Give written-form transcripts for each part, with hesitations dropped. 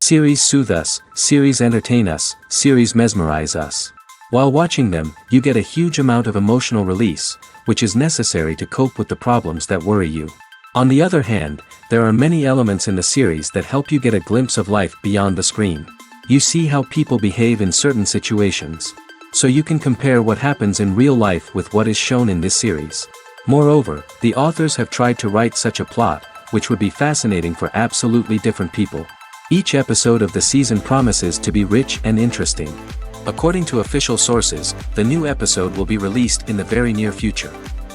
Series soothe us, series entertain us, series mesmerize us. While watching them, you get a huge amount of emotional release, which is necessary to cope with the problems that worry you. On the other hand, there are many elements in the series that help you get a glimpse of life beyond the screen. You see how people behave in certain situations. So you can compare what happens in real life with what is shown in this series. Moreover, the authors have tried to write such a plot, which would be fascinating for absolutely different people. Each episode of the season promises to be rich and interesting. According to official sources, the new episode will be released in the very near future.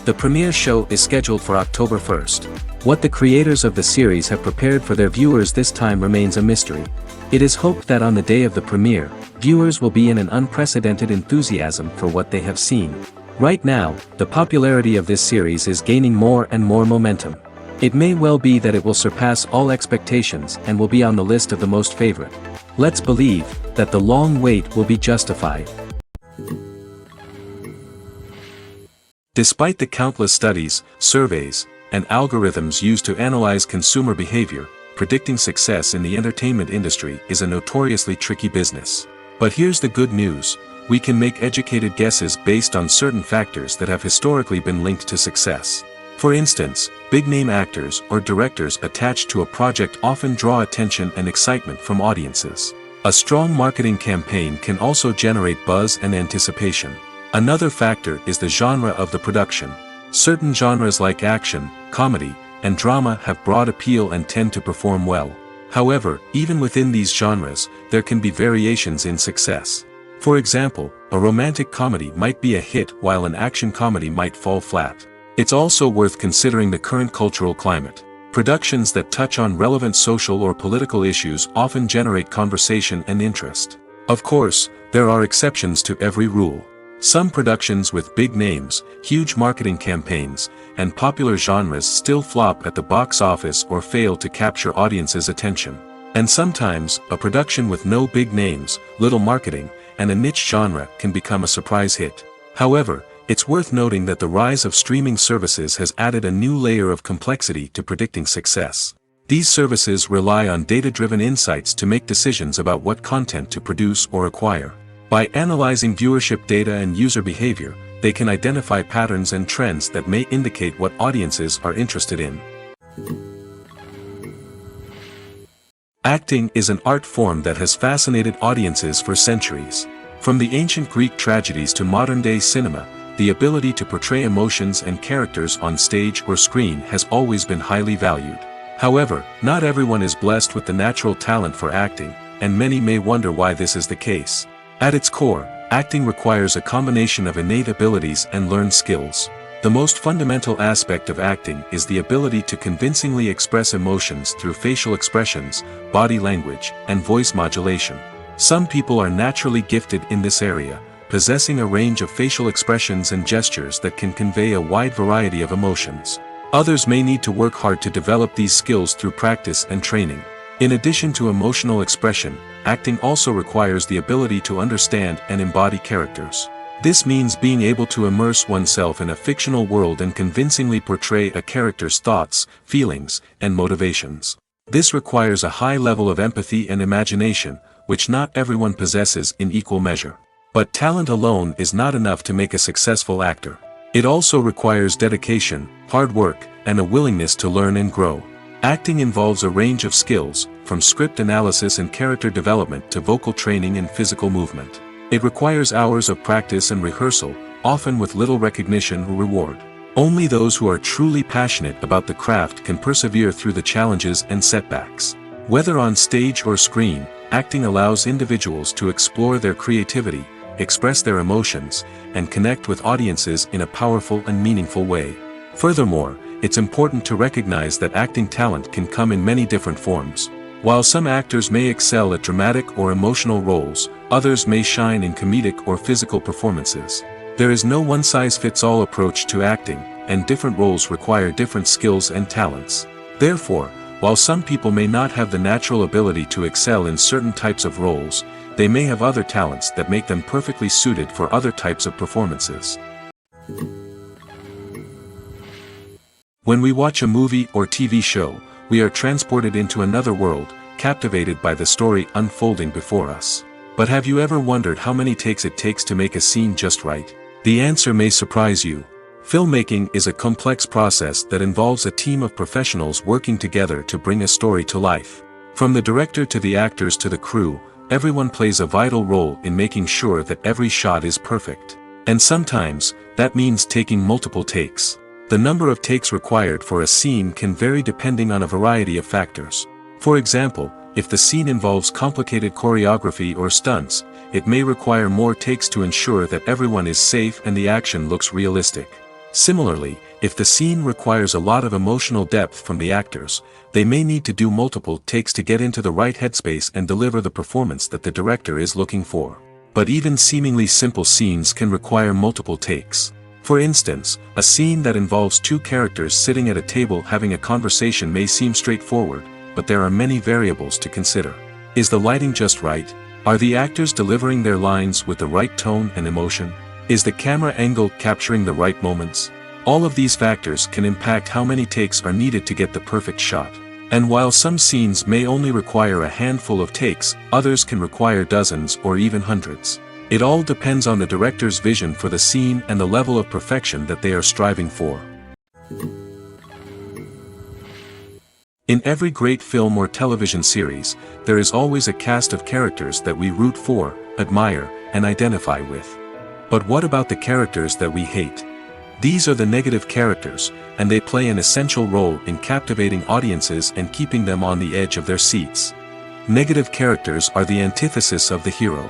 The premiere show is scheduled for October 1st. What the creators of the series have prepared for their viewers this time remains a mystery. It is hoped that on the day of the premiere, viewers will be in an unprecedented enthusiasm for what they have seen. Right now, the popularity of this series is gaining more and more momentum. It may well be that it will surpass all expectations and will be on the list of the most favorite. Let's believe that the long wait will be justified. Despite the countless studies, surveys, and algorithms used to analyze consumer behavior, predicting success in the entertainment industry is a notoriously tricky business. But here's the good news: we can make educated guesses based on certain factors that have historically been linked to success. For instance, big-name actors or directors attached to a project often draw attention and excitement from audiences. A strong marketing campaign can also generate buzz and anticipation. Another factor is the genre of the production. Certain genres like action, comedy, and drama have broad appeal and tend to perform well. However, even within these genres, there can be variations in success. For example, a romantic comedy might be a hit while an action comedy might fall flat. It's also worth considering the current cultural climate. Productions that touch on relevant social or political issues often generate conversation and interest. Of course, there are exceptions to every rule. Some productions with big names, huge marketing campaigns, and popular genres still flop at the box office or fail to capture audiences' attention. And sometimes, a production with no big names, little marketing, and a niche genre can become a surprise hit. However, it's worth noting that the rise of streaming services has added a new layer of complexity to predicting success. These services rely on data-driven insights to make decisions about what content to produce or acquire. By analyzing viewership data and user behavior, they can identify patterns and trends that may indicate what audiences are interested in. Acting is an art form that has fascinated audiences for centuries. From the ancient Greek tragedies to modern-day cinema, the ability to portray emotions and characters on stage or screen has always been highly valued. However, not everyone is blessed with the natural talent for acting, and many may wonder why this is the case. At its core, acting requires a combination of innate abilities and learned skills. The most fundamental aspect of acting is the ability to convincingly express emotions through facial expressions, body language, and voice modulation. Some people are naturally gifted in this area, possessing a range of facial expressions and gestures that can convey a wide variety of emotions. Others may need to work hard to develop these skills through practice and training. In addition to emotional expression, acting also requires the ability to understand and embody characters. This means being able to immerse oneself in a fictional world and convincingly portray a character's thoughts, feelings, and motivations. This requires a high level of empathy and imagination, which not everyone possesses in equal measure. But talent alone is not enough to make a successful actor. It also requires dedication, hard work, and a willingness to learn and grow. Acting involves a range of skills, from script analysis and character development to vocal training and physical movement. It requires hours of practice and rehearsal, often with little recognition or reward. Only those who are truly passionate about the craft can persevere through the challenges and setbacks. Whether on stage or screen, acting allows individuals to explore their creativity, express their emotions, and connect with audiences in a powerful and meaningful way. Furthermore, it's important to recognize that acting talent can come in many different forms. While some actors may excel at dramatic or emotional roles, others may shine in comedic or physical performances. There is no one-size-fits-all approach to acting, and different roles require different skills and talents. Therefore, while some people may not have the natural ability to excel in certain types of roles, they may have other talents that make them perfectly suited for other types of performances. When we watch a movie or TV show, we are transported into another world, captivated by the story unfolding before us. But have you ever wondered how many takes it takes to make a scene just right? The answer may surprise you. Filmmaking is a complex process that involves a team of professionals working together to bring a story to life. From the director to the actors to the crew, everyone plays a vital role in making sure that every shot is perfect. And sometimes, that means taking multiple takes. The number of takes required for a scene can vary depending on a variety of factors. For example, if the scene involves complicated choreography or stunts, it may require more takes to ensure that everyone is safe and the action looks realistic. Similarly, if the scene requires a lot of emotional depth from the actors, they may need to do multiple takes to get into the right headspace and deliver the performance that the director is looking for. But even seemingly simple scenes can require multiple takes. For instance, a scene that involves two characters sitting at a table having a conversation may seem straightforward, but there are many variables to consider. Is the lighting just right? Are the actors delivering their lines with the right tone and emotion? Is the camera angle capturing the right moments? All of these factors can impact how many takes are needed to get the perfect shot. And while some scenes may only require a handful of takes, others can require dozens or even hundreds. It all depends on the director's vision for the scene and the level of perfection that they are striving for. In every great film or television series, there is always a cast of characters that we root for, admire, and identify with. But what about the characters that we hate? These are the negative characters, and they play an essential role in captivating audiences and keeping them on the edge of their seats. Negative characters are the antithesis of the hero.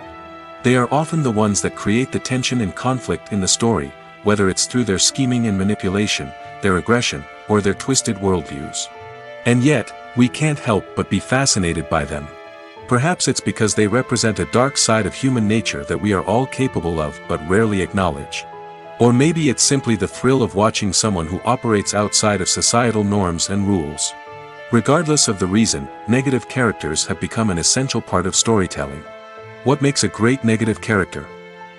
They are often the ones that create the tension and conflict in the story, whether it's through their scheming and manipulation, their aggression, or their twisted worldviews. And yet, we can't help but be fascinated by them. Perhaps it's because they represent a dark side of human nature that we are all capable of but rarely acknowledge. Or maybe it's simply the thrill of watching someone who operates outside of societal norms and rules. Regardless of the reason, negative characters have become an essential part of storytelling. What makes a great negative character?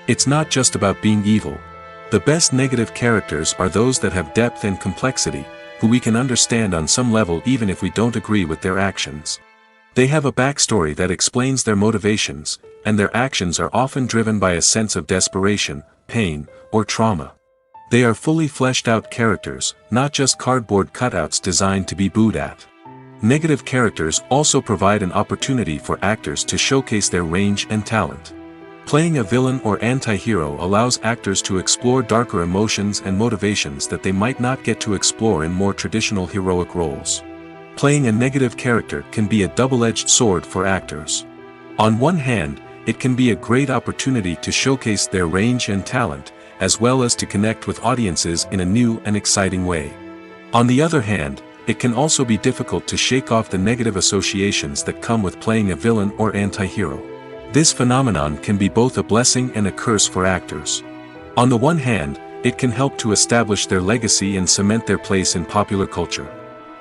It's not just about being evil. The best negative characters are those that have depth and complexity, who we can understand on some level even if we don't agree with their actions. They have a backstory that explains their motivations, and their actions are often driven by a sense of desperation, pain, or trauma. They are fully fleshed out characters, not just cardboard cutouts designed to be booed at. Negative characters also provide an opportunity for actors to showcase their range and talent. Playing a villain or anti-hero allows actors to explore darker emotions and motivations that they might not get to explore in more traditional heroic roles. Playing a negative character can be a double-edged sword for actors. On one hand, it can be a great opportunity to showcase their range and talent, as well as to connect with audiences in a new and exciting way. On the other hand, it can also be difficult to shake off the negative associations that come with playing a villain or anti-hero. This phenomenon can be both a blessing and a curse for actors. On the one hand, it can help to establish their legacy and cement their place in popular culture.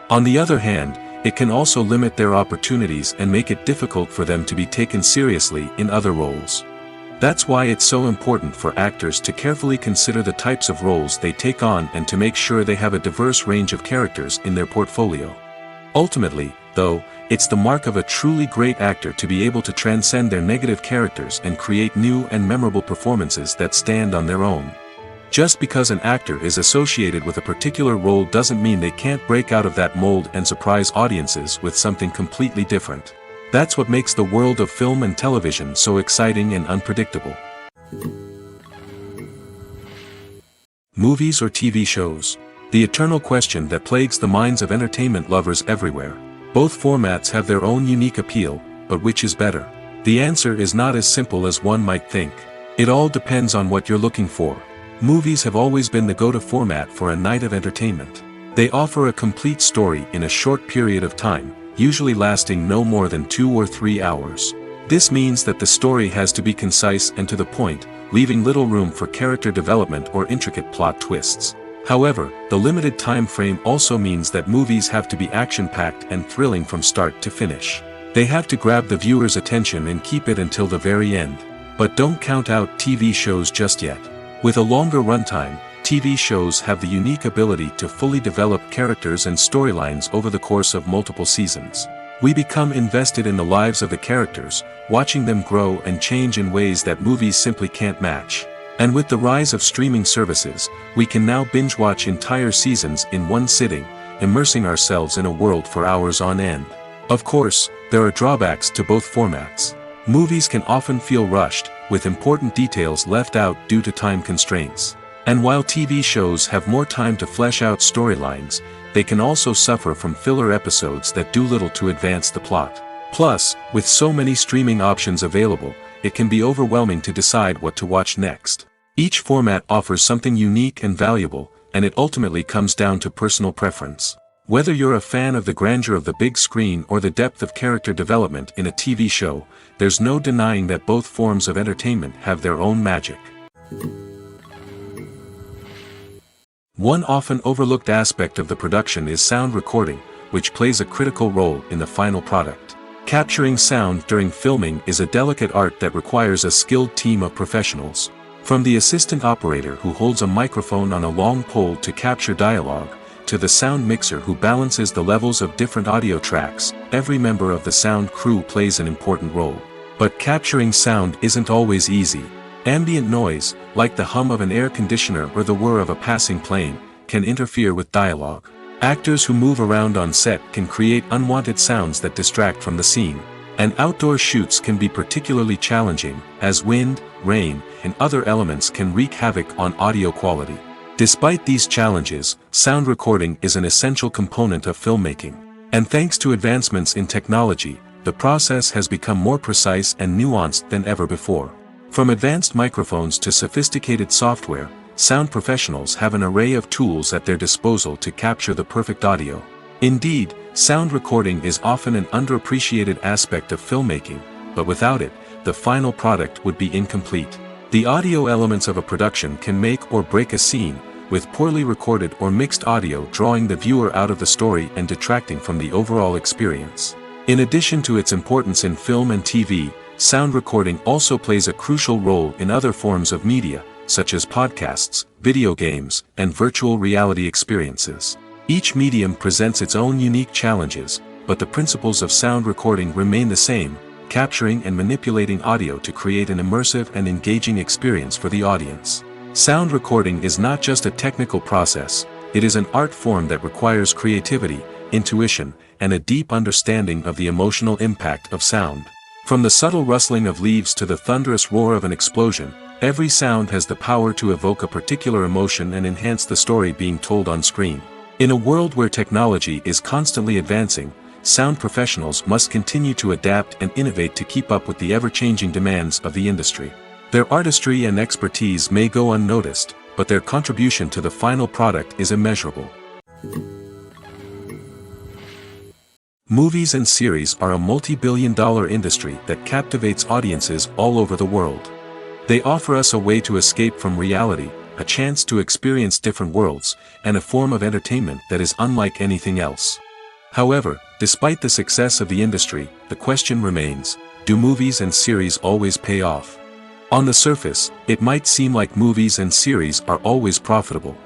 On the other hand, it can also limit their opportunities and make it difficult for them to be taken seriously in other roles. That's why it's so important for actors to carefully consider the types of roles they take on and to make sure they have a diverse range of characters in their portfolio. Ultimately, though, it's the mark of a truly great actor to be able to transcend their negative characters and create new and memorable performances that stand on their own. Just because an actor is associated with a particular role doesn't mean they can't break out of that mold and surprise audiences with something completely different. That's what makes the world of film and television so exciting and unpredictable. Movies or TV shows? The eternal question that plagues the minds of entertainment lovers everywhere. Both formats have their own unique appeal, but which is better? The answer is not as simple as one might think. It all depends on what you're looking for. Movies have always been the go-to format for a night of entertainment. They offer a complete story in a short period of time, usually lasting no more than 2 or 3 hours. This means that the story has to be concise and to the point, leaving little room for character development or intricate plot twists. However, the limited time frame also means that movies have to be action-packed and thrilling from start to finish. They have to grab the viewer's attention and keep it until the very end. But don't count out TV shows just yet. With a longer runtime, TV shows have the unique ability to fully develop characters and storylines over the course of multiple seasons. We become invested in the lives of the characters, watching them grow and change in ways that movies simply can't match. And with the rise of streaming services, we can now binge-watch entire seasons in one sitting, immersing ourselves in a world for hours on end. Of course, there are drawbacks to both formats. Movies can often feel rushed, with important details left out due to time constraints. And while TV shows have more time to flesh out storylines, they can also suffer from filler episodes that do little to advance the plot. Plus, with so many streaming options available, it can be overwhelming to decide what to watch next. Each format offers something unique and valuable, and it ultimately comes down to personal preference. Whether you're a fan of the grandeur of the big screen or the depth of character development in a TV show, there's no denying that both forms of entertainment have their own magic. One often overlooked aspect of the production is sound recording, which plays a critical role in the final product. Capturing sound during filming is a delicate art that requires a skilled team of professionals. From the assistant operator who holds a microphone on a long pole to capture dialogue, to the sound mixer who balances the levels of different audio tracks, every member of the sound crew plays an important role. But capturing sound isn't always easy. Ambient noise, like the hum of an air conditioner or the whir of a passing plane, can interfere with dialogue. Actors who move around on set can create unwanted sounds that distract from the scene. And outdoor shoots can be particularly challenging, as wind, rain, and other elements can wreak havoc on audio quality. Despite these challenges, sound recording is an essential component of filmmaking. And thanks to advancements in technology, the process has become more precise and nuanced than ever before. From advanced microphones to sophisticated software, sound professionals have an array of tools at their disposal to capture the perfect audio. Indeed, sound recording is often an underappreciated aspect of filmmaking, but without it, the final product would be incomplete. The audio elements of a production can make or break a scene, with poorly recorded or mixed audio drawing the viewer out of the story and detracting from the overall experience. In addition to its importance in film and TV, sound recording also plays a crucial role in other forms of media, such as podcasts, video games, and virtual reality experiences. Each medium presents its own unique challenges, but the principles of sound recording remain the same, capturing and manipulating audio to create an immersive and engaging experience for the audience. Sound recording is not just a technical process, it is an art form that requires creativity, intuition, and a deep understanding of the emotional impact of sound. From the subtle rustling of leaves to the thunderous roar of an explosion, every sound has the power to evoke a particular emotion and enhance the story being told on screen. In a world where technology is constantly advancing, sound professionals must continue to adapt and innovate to keep up with the ever-changing demands of the industry. Their artistry and expertise may go unnoticed, but their contribution to the final product is immeasurable. Movies and series are a multi-billion-dollar industry that captivates audiences all over the world. They offer us a way to escape from reality, a chance to experience different worlds, and a form of entertainment that is unlike anything else. However, despite the success of the industry, the question remains, do movies and series always pay off? On the surface, it might seem like movies and series are always profitable.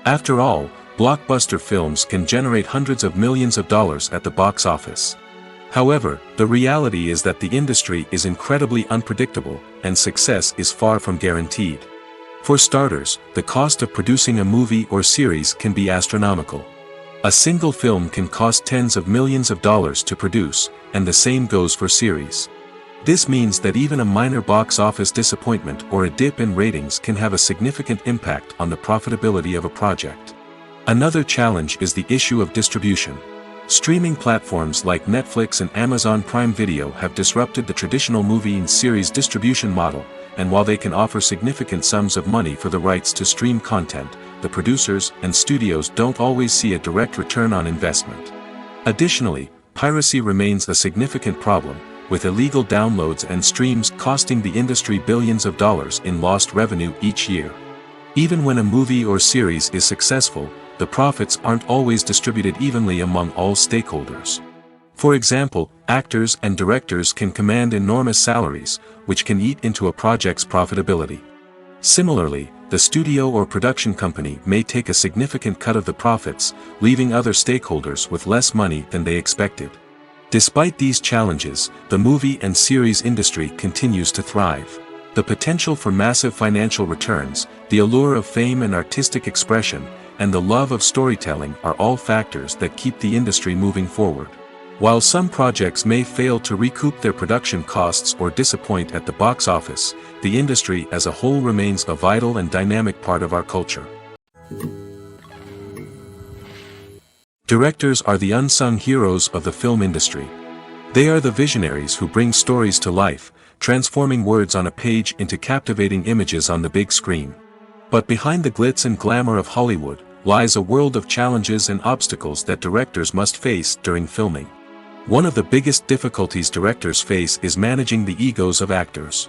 After all, blockbuster films can generate hundreds of millions of dollars at the box office. However, the reality is that the industry is incredibly unpredictable, and success is far from guaranteed. For starters, the cost of producing a movie or series can be astronomical. A single film can cost tens of millions of dollars to produce, and the same goes for series. This means that even a minor box office disappointment or a dip in ratings can have a significant impact on the profitability of a project. Another challenge is the issue of distribution. Streaming platforms like Netflix and Amazon Prime Video have disrupted the traditional movie and series distribution model, and while they can offer significant sums of money for the rights to stream content, the producers and studios don't always see a direct return on investment. Additionally, piracy remains a significant problem, with illegal downloads and streams costing the industry billions of dollars in lost revenue each year. Even when a movie or series is successful, the profits aren't always distributed evenly among all stakeholders. For example, actors and directors can command enormous salaries, which can eat into a project's profitability. Similarly, the studio or production company may take a significant cut of the profits, leaving other stakeholders with less money than they expected. Despite these challenges, the movie and series industry continues to thrive. The potential for massive financial returns, the allure of fame and artistic expression, and the love of storytelling are all factors that keep the industry moving forward. While some projects may fail to recoup their production costs or disappoint at the box office, the industry as a whole remains a vital and dynamic part of our culture. Directors are the unsung heroes of the film industry. They are the visionaries who bring stories to life, transforming words on a page into captivating images on the big screen. But behind the glitz and glamour of Hollywood lies a world of challenges and obstacles that directors must face during filming. One of the biggest difficulties directors face is managing the egos of actors.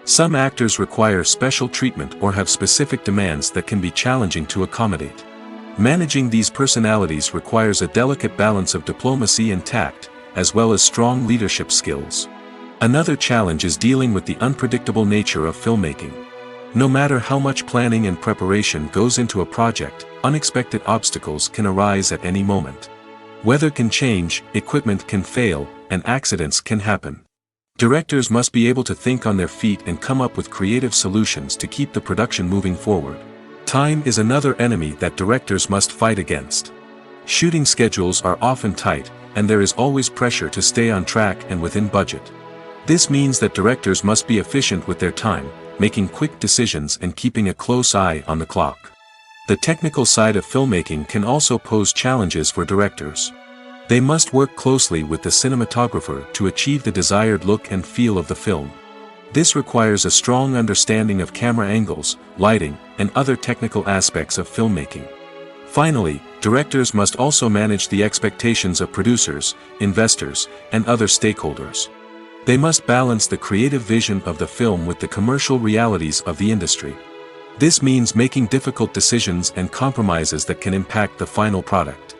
Some actors require special treatment or have specific demands that can be challenging to accommodate. Managing these personalities requires a delicate balance of diplomacy and tact, as well as strong leadership skills. Another challenge is dealing with the unpredictable nature of filmmaking. No matter how much planning and preparation goes into a project, unexpected obstacles can arise at any moment. Weather can change, equipment can fail, and accidents can happen. Directors must be able to think on their feet and come up with creative solutions to keep the production moving forward. Time is another enemy that directors must fight against. Shooting schedules are often tight, and there is always pressure to stay on track and within budget. This means that directors must be efficient with their time, making quick decisions and keeping a close eye on the clock. The technical side of filmmaking can also pose challenges for directors. They must work closely with the cinematographer to achieve the desired look and feel of the film. This requires a strong understanding of camera angles, lighting, and other technical aspects of filmmaking. Finally, directors must also manage the expectations of producers, investors, and other stakeholders. They must balance the creative vision of the film with the commercial realities of the industry. This means making difficult decisions and compromises that can impact the final product.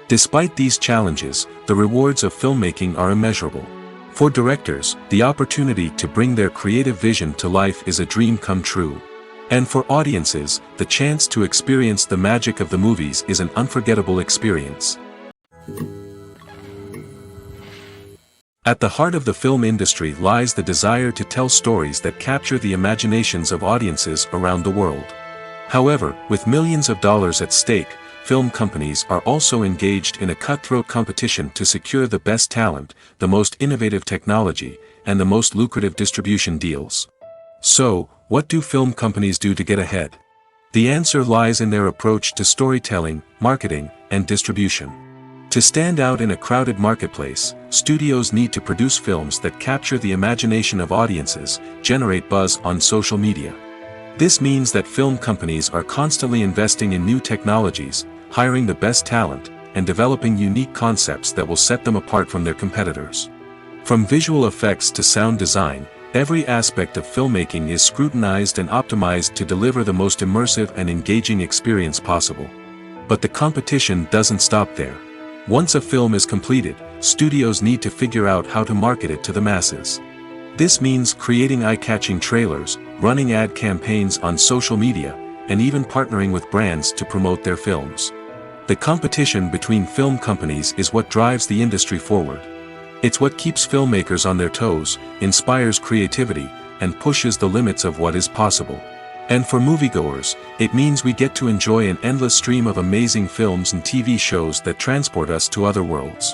Despite these challenges, the rewards of filmmaking are immeasurable. For directors, the opportunity to bring their creative vision to life is a dream come true. And for audiences, the chance to experience the magic of the movies is an unforgettable experience. At the heart of the film industry lies the desire to tell stories that capture the imaginations of audiences around the world. However, with millions of dollars at stake, film companies are also engaged in a cutthroat competition to secure the best talent, the most innovative technology, and the most lucrative distribution deals. So, what do film companies do to get ahead? The answer lies in their approach to storytelling, marketing, and distribution. To stand out in a crowded marketplace, studios need to produce films that capture the imagination of audiences, generate buzz on social media. This means that film companies are constantly investing in new technologies, hiring the best talent, and developing unique concepts that will set them apart from their competitors. From visual effects to sound design, every aspect of filmmaking is scrutinized and optimized to deliver the most immersive and engaging experience possible. But the competition doesn't stop there. Once a film is completed, studios need to figure out how to market it to the masses. This means creating eye-catching trailers, running ad campaigns on social media, and even partnering with brands to promote their films. The competition between film companies is what drives the industry forward. It's what keeps filmmakers on their toes, inspires creativity, and pushes the limits of what is possible. And for moviegoers, it means we get to enjoy an endless stream of amazing films and TV shows that transport us to other worlds.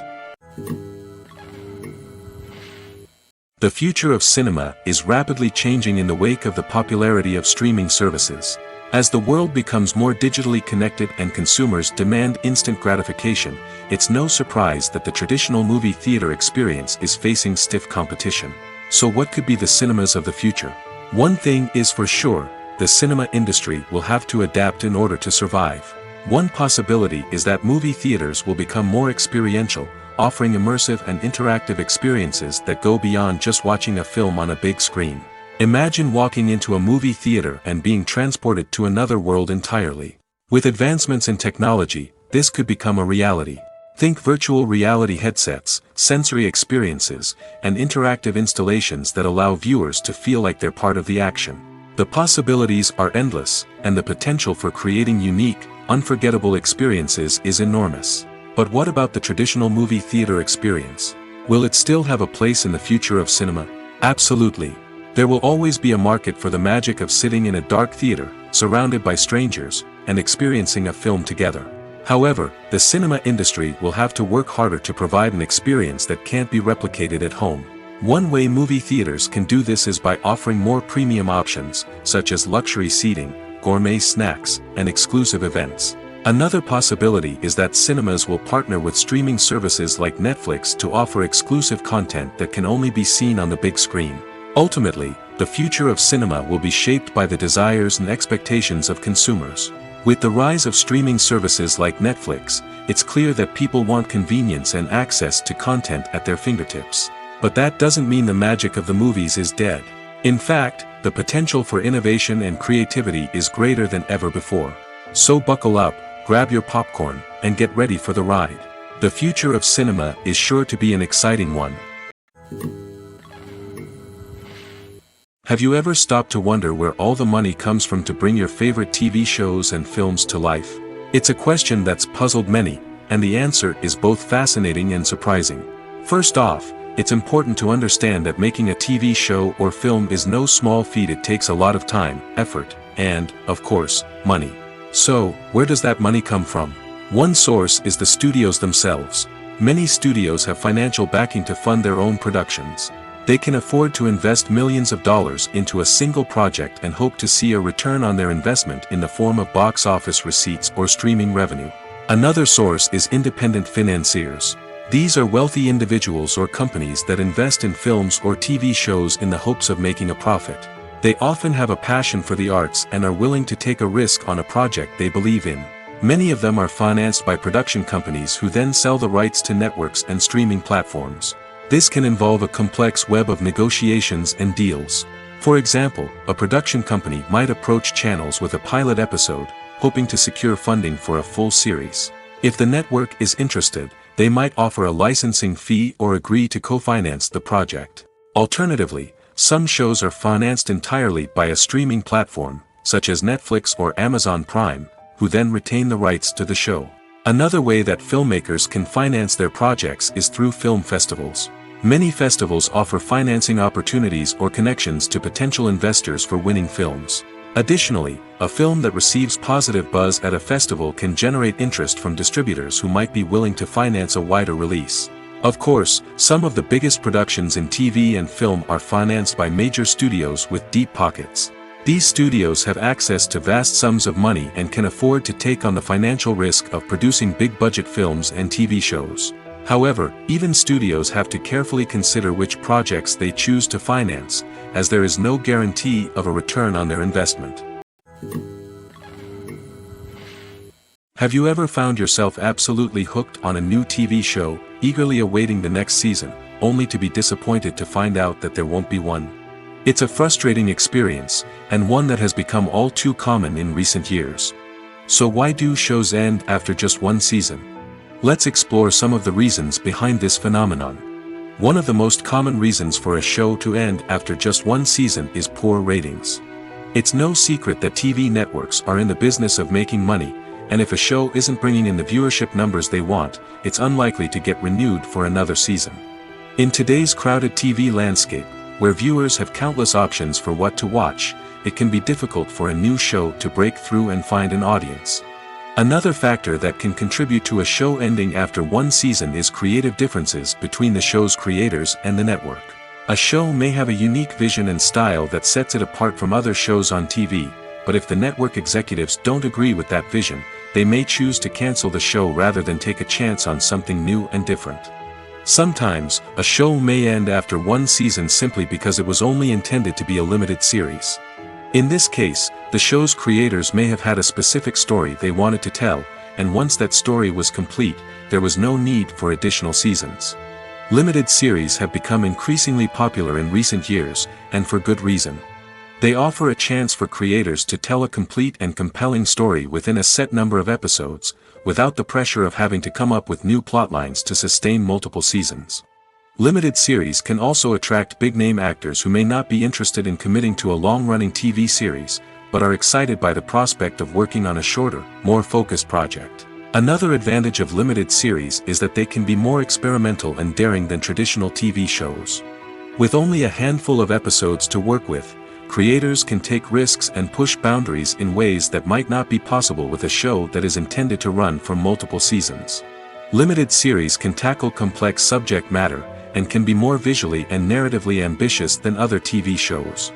The future of cinema is rapidly changing in the wake of the popularity of streaming services. As the world becomes more digitally connected and consumers demand instant gratification, it's no surprise that the traditional movie theater experience is facing stiff competition. So what could be the cinemas of the future? One thing is for sure, the cinema industry will have to adapt in order to survive. One possibility is that movie theaters will become more experiential, offering immersive and interactive experiences that go beyond just watching a film on a big screen. Imagine walking into a movie theater and being transported to another world entirely. With advancements in technology, this could become a reality. Think virtual reality headsets, sensory experiences, and interactive installations that allow viewers to feel like they're part of the action. The possibilities are endless, and the potential for creating unique, unforgettable experiences is enormous. But what about the traditional movie theater experience? Will it still have a place in the future of cinema? Absolutely. There will always be a market for the magic of sitting in a dark theater, surrounded by strangers, and experiencing a film together. However, the cinema industry will have to work harder to provide an experience that can't be replicated at home. One way movie theaters can do this is by offering more premium options, such as luxury seating, gourmet snacks, and exclusive events. Another possibility is that cinemas will partner with streaming services like Netflix to offer exclusive content that can only be seen on the big screen. Ultimately, the future of cinema will be shaped by the desires and expectations of consumers. With the rise of streaming services like Netflix, it's clear that people want convenience and access to content at their fingertips. But that doesn't mean the magic of the movies is dead. In fact, the potential for innovation and creativity is greater than ever before. So buckle up, grab your popcorn, and get ready for the ride. The future of cinema is sure to be an exciting one. Have you ever stopped to wonder where all the money comes from to bring your favorite TV shows and films to life? It's a question that's puzzled many, and the answer is both fascinating and surprising. First off, it's important to understand that making a TV show or film is no small feat. It takes a lot of time, effort, and, of course, money. So, where does that money come from? One source is the studios themselves. Many studios have financial backing to fund their own productions. They can afford to invest millions of dollars into a single project and hope to see a return on their investment in the form of box office receipts or streaming revenue. Another source is independent financiers. These are wealthy individuals or companies that invest in films or TV shows in the hopes of making a profit. They often have a passion for the arts and are willing to take a risk on a project they believe in. Many of them are financed by production companies who then sell the rights to networks and streaming platforms. This can involve a complex web of negotiations and deals. For example, a production company might approach channels with a pilot episode, hoping to secure funding for a full series. If the network is interested, they might offer a licensing fee or agree to co-finance the project. Alternatively, some shows are financed entirely by a streaming platform, such as Netflix or Amazon Prime, who then retain the rights to the show. Another way that filmmakers can finance their projects is through film festivals. Many festivals offer financing opportunities or connections to potential investors for winning films. Additionally, a film that receives positive buzz at a festival can generate interest from distributors who might be willing to finance a wider release. Of course, some of the biggest productions in TV and film are financed by major studios with deep pockets. These studios have access to vast sums of money and can afford to take on the financial risk of producing big-budget films and TV shows. However, even studios have to carefully consider which projects they choose to finance, as there is no guarantee of a return on their investment. Have you ever found yourself absolutely hooked on a new TV show, eagerly awaiting the next season, only to be disappointed to find out that there won't be one? It's a frustrating experience, and one that has become all too common in recent years. So why do shows end after just one season? Let's explore some of the reasons behind this phenomenon. One of the most common reasons for a show to end after just one season is poor ratings. It's no secret that TV networks are in the business of making money, and if a show isn't bringing in the viewership numbers they want, it's unlikely to get renewed for another season. In today's crowded TV landscape, where viewers have countless options for what to watch, it can be difficult for a new show to break through and find an audience. Another factor that can contribute to a show ending after one season is creative differences between the show's creators and the network. A show may have a unique vision and style that sets it apart from other shows on TV, but if the network executives don't agree with that vision, they may choose to cancel the show rather than take a chance on something new and different. Sometimes, a show may end after one season simply because it was only intended to be a limited series. In this case, the show's creators may have had a specific story they wanted to tell, and once that story was complete, there was no need for additional seasons. Limited series have become increasingly popular in recent years, and for good reason. They offer a chance for creators to tell a complete and compelling story within a set number of episodes, without the pressure of having to come up with new plotlines to sustain multiple seasons. Limited series can also attract big-name actors who may not be interested in committing to a long-running TV series, but are excited by the prospect of working on a shorter, more focused project. Another advantage of limited series is that they can be more experimental and daring than traditional TV shows. With only a handful of episodes to work with, creators can take risks and push boundaries in ways that might not be possible with a show that is intended to run for multiple seasons. Limited series can tackle complex subject matter, and can be more visually and narratively ambitious than other TV shows.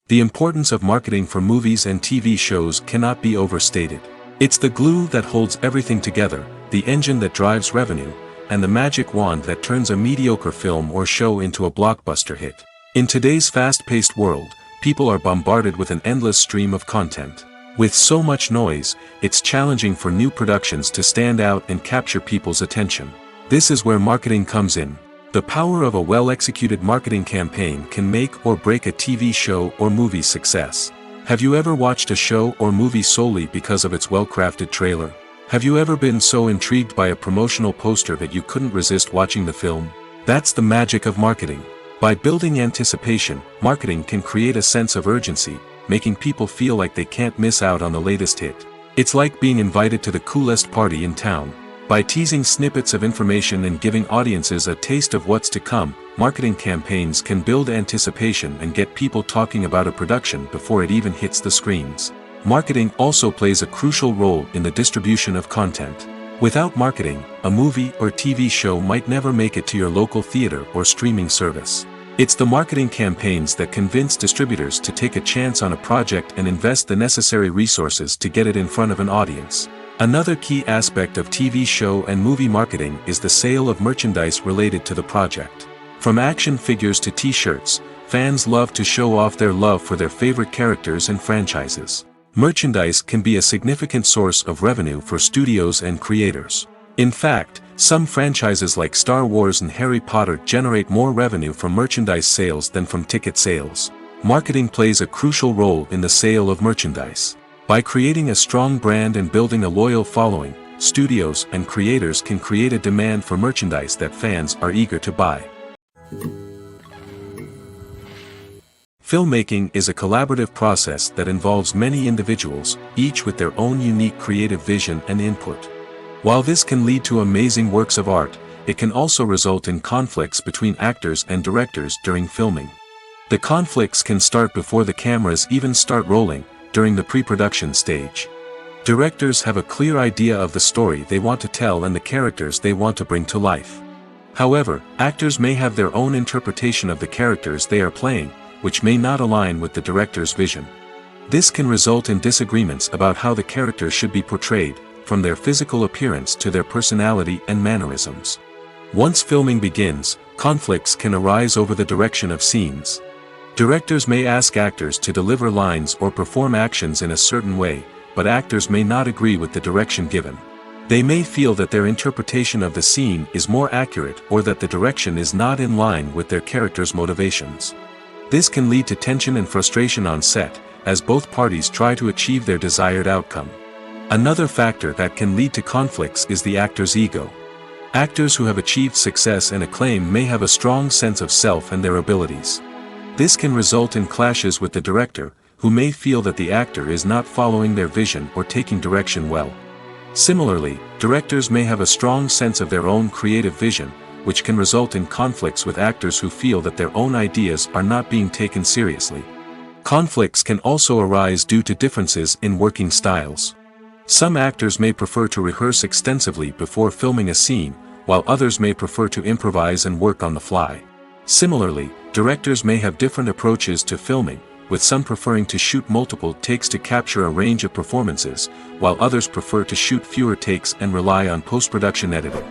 The importance of marketing for movies and TV shows cannot be overstated. It's the glue that holds everything together, the engine that drives revenue, and the magic wand that turns a mediocre film or show into a blockbuster hit. In today's fast-paced world, people are bombarded with an endless stream of content. With so much noise, it's challenging for new productions to stand out and capture people's attention. This is where marketing comes in. The power of a well-executed marketing campaign can make or break a TV show or movie's success. Have you ever watched a show or movie solely because of its well-crafted trailer? Have you ever been so intrigued by a promotional poster that you couldn't resist watching the film? That's the magic of marketing. By building anticipation, marketing can create a sense of urgency, making people feel like they can't miss out on the latest hit. It's like being invited to the coolest party in town. By teasing snippets of information and giving audiences a taste of what's to come, marketing campaigns can build anticipation and get people talking about a production before it even hits the screens. Marketing also plays a crucial role in the distribution of content. Without marketing, a movie or TV show might never make it to your local theater or streaming service. It's the marketing campaigns that convince distributors to take a chance on a project and invest the necessary resources to get it in front of an audience. Another key aspect of TV show and movie marketing is the sale of merchandise related to the project. From action figures to t-shirts, fans love to show off their love for their favorite characters and franchises. Merchandise can be a significant source of revenue for studios and creators. In fact, some franchises like Star Wars and Harry Potter generate more revenue from merchandise sales than from ticket sales. Marketing plays a crucial role in the sale of merchandise. By creating a strong brand and building a loyal following, studios and creators can create a demand for merchandise that fans are eager to buy. Filmmaking is a collaborative process that involves many individuals, each with their own unique creative vision and input. While this can lead to amazing works of art, it can also result in conflicts between actors and directors during filming. The conflicts can start before the cameras even start rolling, during the pre-production stage. Directors have a clear idea of the story they want to tell and the characters they want to bring to life. However, actors may have their own interpretation of the characters they are playing, which may not align with the director's vision. This can result in disagreements about how the characters should be portrayed, from their physical appearance to their personality and mannerisms. Once filming begins, conflicts can arise over the direction of scenes. Directors may ask actors to deliver lines or perform actions in a certain way, but actors may not agree with the direction given. They may feel that their interpretation of the scene is more accurate or that the direction is not in line with their character's motivations. This can lead to tension and frustration on set, as both parties try to achieve their desired outcome. Another factor that can lead to conflicts is the actor's ego. Actors who have achieved success and acclaim may have a strong sense of self and their abilities. This can result in clashes with the director, who may feel that the actor is not following their vision or taking direction well. Similarly, directors may have a strong sense of their own creative vision, which can result in conflicts with actors who feel that their own ideas are not being taken seriously. Conflicts can also arise due to differences in working styles. Some actors may prefer to rehearse extensively before filming a scene, while others may prefer to improvise and work on the fly. Similarly, directors may have different approaches to filming, with some preferring to shoot multiple takes to capture a range of performances, while others prefer to shoot fewer takes and rely on post-production editing.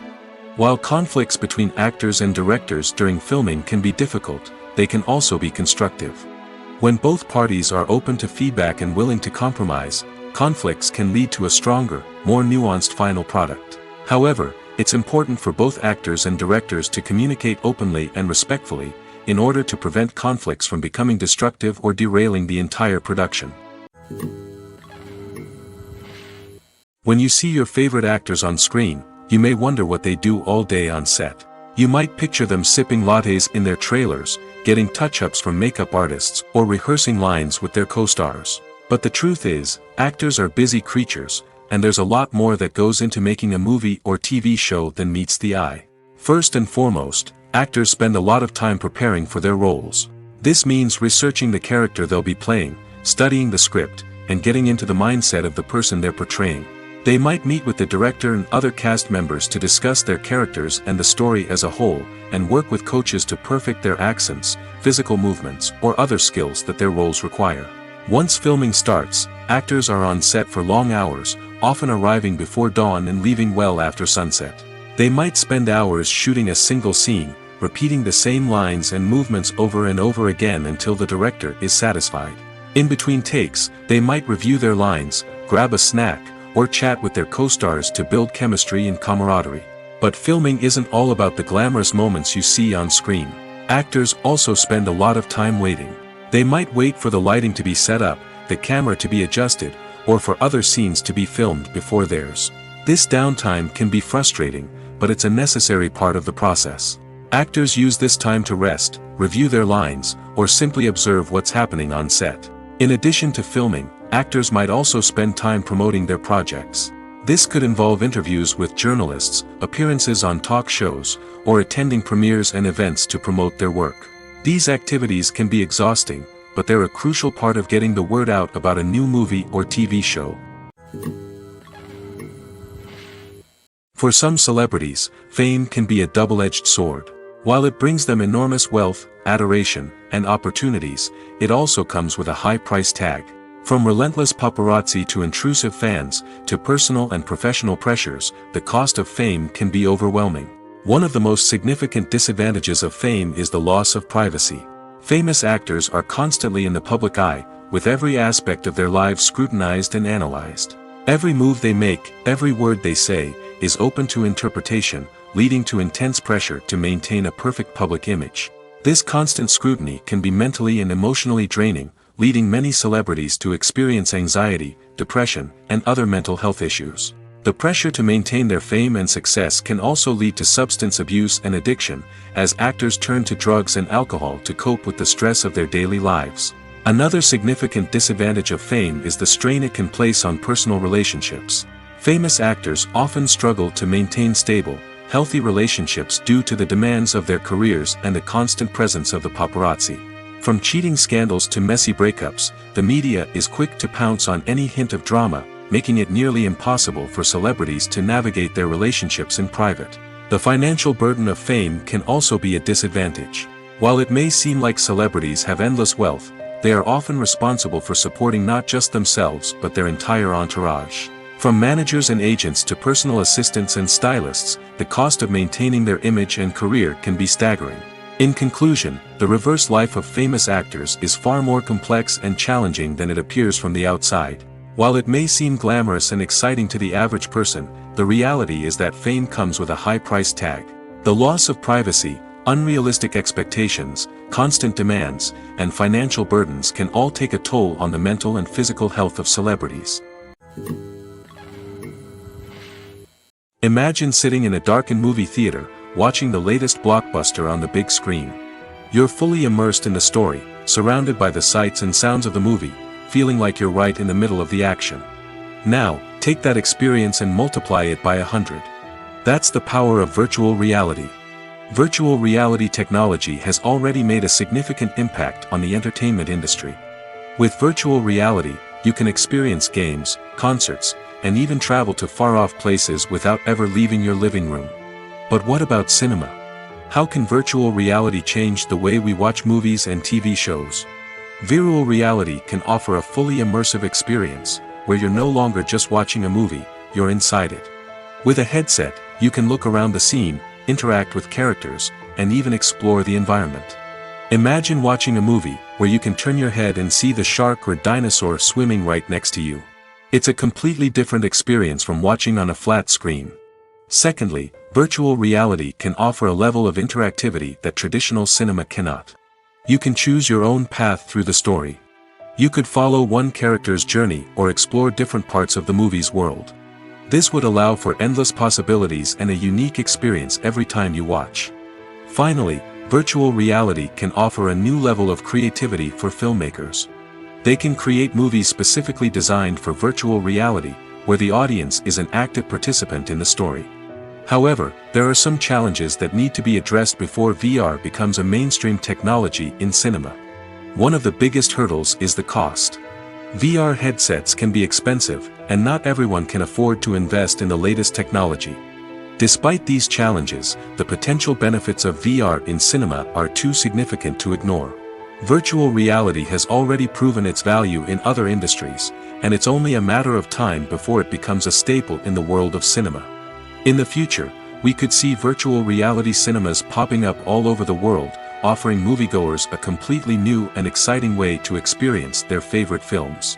While conflicts between actors and directors during filming can be difficult, they can also be constructive. When both parties are open to feedback and willing to compromise, conflicts can lead to a stronger, more nuanced final product. However, it's important for both actors and directors to communicate openly and respectfully, in order to prevent conflicts from becoming destructive or derailing the entire production. When you see your favorite actors on screen, you may wonder what they do all day on set. You might picture them sipping lattes in their trailers, getting touch-ups from makeup artists, or rehearsing lines with their co-stars. But the truth is, actors are busy creatures, and there's a lot more that goes into making a movie or TV show than meets the eye. First and foremost, actors spend a lot of time preparing for their roles. This means researching the character they'll be playing, studying the script, and getting into the mindset of the person they're portraying. They might meet with the director and other cast members to discuss their characters and the story as a whole, and work with coaches to perfect their accents, physical movements, or other skills that their roles require. Once filming starts, actors are on set for long hours, often arriving before dawn and leaving well after sunset. They might spend hours shooting a single scene, repeating the same lines and movements over and over again until the director is satisfied. In between takes, they might review their lines, grab a snack, or chat with their co-stars to build chemistry and camaraderie. But filming isn't all about the glamorous moments you see on screen. Actors also spend a lot of time waiting. They might wait for the lighting to be set up, the camera to be adjusted, or for other scenes to be filmed before theirs. This downtime can be frustrating, but it's a necessary part of the process. Actors use this time to rest, review their lines, or simply observe what's happening on set. In addition to filming, actors might also spend time promoting their projects. This could involve interviews with journalists, appearances on talk shows, or attending premieres and events to promote their work. These activities can be exhausting, but they're a crucial part of getting the word out about a new movie or TV show. For some celebrities, fame can be a double-edged sword. While it brings them enormous wealth, adoration, and opportunities, it also comes with a high price tag. From relentless paparazzi to intrusive fans, to personal and professional pressures, the cost of fame can be overwhelming. One of the most significant disadvantages of fame is the loss of privacy. Famous actors are constantly in the public eye, with every aspect of their lives scrutinized and analyzed. Every move they make, every word they say, is open to interpretation, leading to intense pressure to maintain a perfect public image. This constant scrutiny can be mentally and emotionally draining, leading many celebrities to experience anxiety, depression, and other mental health issues. The pressure to maintain their fame and success can also lead to substance abuse and addiction, as actors turn to drugs and alcohol to cope with the stress of their daily lives. Another significant disadvantage of fame is the strain it can place on personal relationships. Famous actors often struggle to maintain stable, healthy relationships due to the demands of their careers and the constant presence of the paparazzi. From cheating scandals to messy breakups, the media is quick to pounce on any hint of drama, making it nearly impossible for celebrities to navigate their relationships in private. The financial burden of fame can also be a disadvantage. While it may seem like celebrities have endless wealth, they are often responsible for supporting not just themselves but their entire entourage. From managers and agents to personal assistants and stylists, the cost of maintaining their image and career can be staggering. In conclusion, the reverse life of famous actors is far more complex and challenging than it appears from the outside. While it may seem glamorous and exciting to the average person, the reality is that fame comes with a high price tag. The loss of privacy, unrealistic expectations, constant demands, and financial burdens can all take a toll on the mental and physical health of celebrities. Imagine sitting in a darkened movie theater, watching the latest blockbuster on the big screen. You're fully immersed in the story, surrounded by the sights and sounds of the movie, feeling like you're right in the middle of the action. Now, take that experience and multiply it by 100. That's the power of virtual reality. Virtual reality technology has already made a significant impact on the entertainment industry. With virtual reality, you can experience games, concerts, and even travel to far-off places without ever leaving your living room. But what about cinema? How can virtual reality change the way we watch movies and TV shows? Virtual reality can offer a fully immersive experience, where you're no longer just watching a movie, you're inside it. With a headset, you can look around the scene, interact with characters, and even explore the environment. Imagine watching a movie, where you can turn your head and see the shark or dinosaur swimming right next to you. It's a completely different experience from watching on a flat screen. Secondly, virtual reality can offer a level of interactivity that traditional cinema cannot. You can choose your own path through the story. You could follow one character's journey or explore different parts of the movie's world. This would allow for endless possibilities and a unique experience every time you watch. Finally, virtual reality can offer a new level of creativity for filmmakers. They can create movies specifically designed for virtual reality, where the audience is an active participant in the story. However, there are some challenges that need to be addressed before VR becomes a mainstream technology in cinema. One of the biggest hurdles is the cost. VR headsets can be expensive, and not everyone can afford to invest in the latest technology. Despite these challenges, the potential benefits of VR in cinema are too significant to ignore. Virtual reality has already proven its value in other industries, and it's only a matter of time before it becomes a staple in the world of cinema. In the future, we could see virtual reality cinemas popping up all over the world, offering moviegoers a completely new and exciting way to experience their favorite films.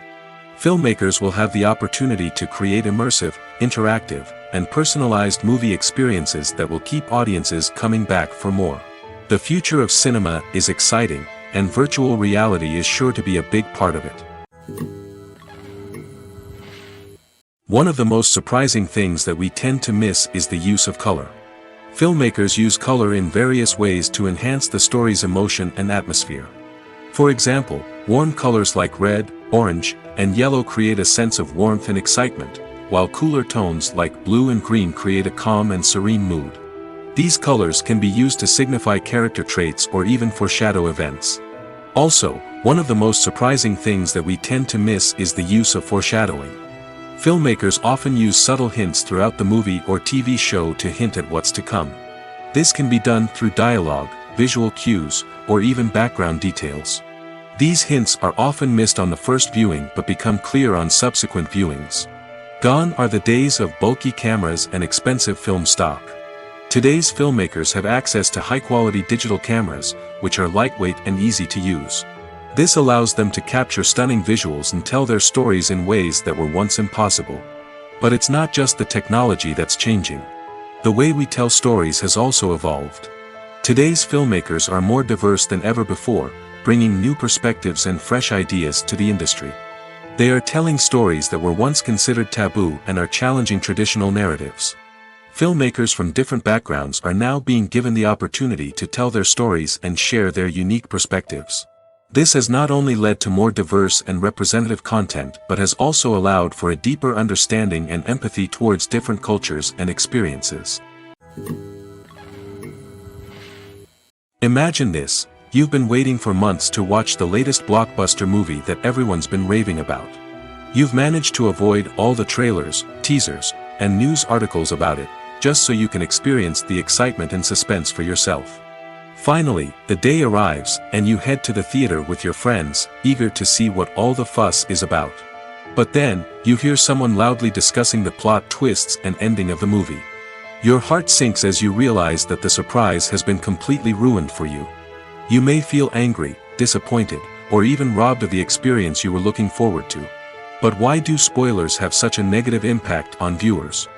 Filmmakers will have the opportunity to create immersive, interactive, and personalized movie experiences that will keep audiences coming back for more. The future of cinema is exciting, and virtual reality is sure to be a big part of it. One of the most surprising things that we tend to miss is the use of color. Filmmakers use color in various ways to enhance the story's emotion and atmosphere. For example, warm colors like red, orange, and yellow create a sense of warmth and excitement, while cooler tones like blue and green create a calm and serene mood. These colors can be used to signify character traits or even foreshadow events. Also, one of the most surprising things that we tend to miss is the use of foreshadowing. Filmmakers often use subtle hints throughout the movie or TV show to hint at what's to come. This can be done through dialogue, visual cues, or even background details. These hints are often missed on the first viewing but become clear on subsequent viewings. Gone are the days of bulky cameras and expensive film stock. Today's filmmakers have access to high-quality digital cameras, which are lightweight and easy to use. This allows them to capture stunning visuals and tell their stories in ways that were once impossible. But it's not just the technology that's changing. The way we tell stories has also evolved. Today's filmmakers are more diverse than ever before, bringing new perspectives and fresh ideas to the industry. They are telling stories that were once considered taboo and are challenging traditional narratives. Filmmakers from different backgrounds are now being given the opportunity to tell their stories and share their unique perspectives. This has not only led to more diverse and representative content but has also allowed for a deeper understanding and empathy towards different cultures and experiences. Imagine this: you've been waiting for months to watch the latest blockbuster movie that everyone's been raving about. You've managed to avoid all the trailers, teasers, and news articles about it, just so you can experience the excitement and suspense for yourself. Finally, the day arrives, and you head to the theater with your friends, eager to see what all the fuss is about. But then, you hear someone loudly discussing the plot twists and ending of the movie. Your heart sinks as you realize that the surprise has been completely ruined for you. You may feel angry, disappointed, or even robbed of the experience you were looking forward to. But why do spoilers have such a negative impact on viewers?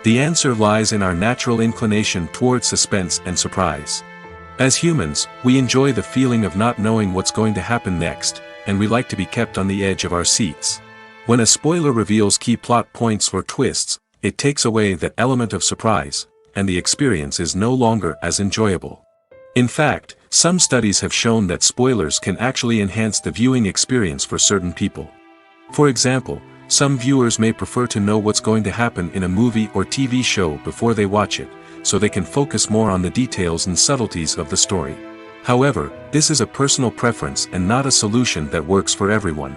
The answer lies in our natural inclination towards suspense and surprise. As humans, we enjoy the feeling of not knowing what's going to happen next, and we like to be kept on the edge of our seats. When a spoiler reveals key plot points or twists, it takes away that element of surprise, and the experience is no longer as enjoyable. In fact, some studies have shown that spoilers can actually enhance the viewing experience for certain people. For example, some viewers may prefer to know what's going to happen in a movie or TV show before they watch it, so they can focus more on the details and subtleties of the story. However, this is a personal preference and not a solution that works for everyone.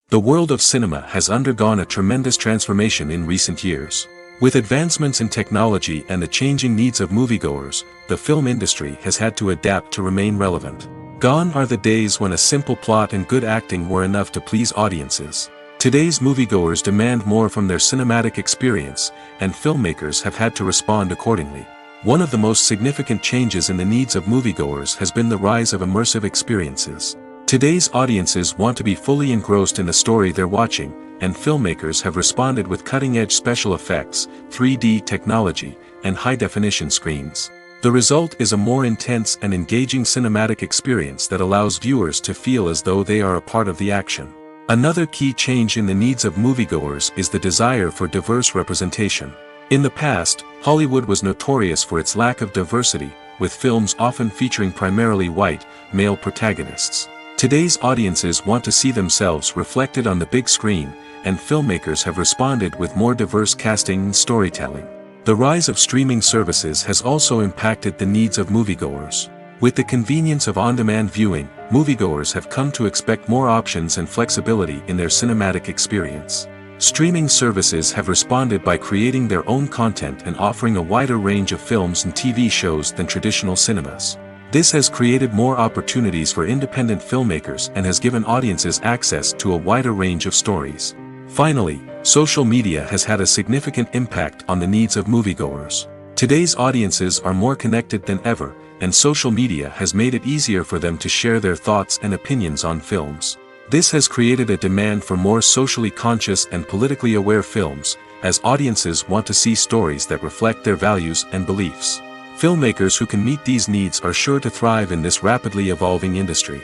The world of cinema has undergone a tremendous transformation in recent years. With advancements in technology and the changing needs of moviegoers, the film industry has had to adapt to remain relevant. Gone are the days when a simple plot and good acting were enough to please audiences. Today's moviegoers demand more from their cinematic experience, and filmmakers have had to respond accordingly. One of the most significant changes in the needs of moviegoers has been the rise of immersive experiences. Today's audiences want to be fully engrossed in the story they're watching, and filmmakers have responded with cutting-edge special effects, 3D technology, and high-definition screens. The result is a more intense and engaging cinematic experience that allows viewers to feel as though they are a part of the action. Another key change in the needs of moviegoers is the desire for diverse representation. In the past, Hollywood was notorious for its lack of diversity, with films often featuring primarily white, male protagonists. Today's audiences want to see themselves reflected on the big screen, and filmmakers have responded with more diverse casting and storytelling. The rise of streaming services has also impacted the needs of moviegoers. With the convenience of on-demand viewing, moviegoers have come to expect more options and flexibility in their cinematic experience. Streaming services have responded by creating their own content and offering a wider range of films and TV shows than traditional cinemas. This has created more opportunities for independent filmmakers and has given audiences access to a wider range of stories. Finally, social media has had a significant impact on the needs of moviegoers. Today's audiences are more connected than ever, and social media has made it easier for them to share their thoughts and opinions on films. This has created a demand for more socially conscious and politically aware films, as audiences want to see stories that reflect their values and beliefs. Filmmakers who can meet these needs are sure to thrive in this rapidly evolving industry.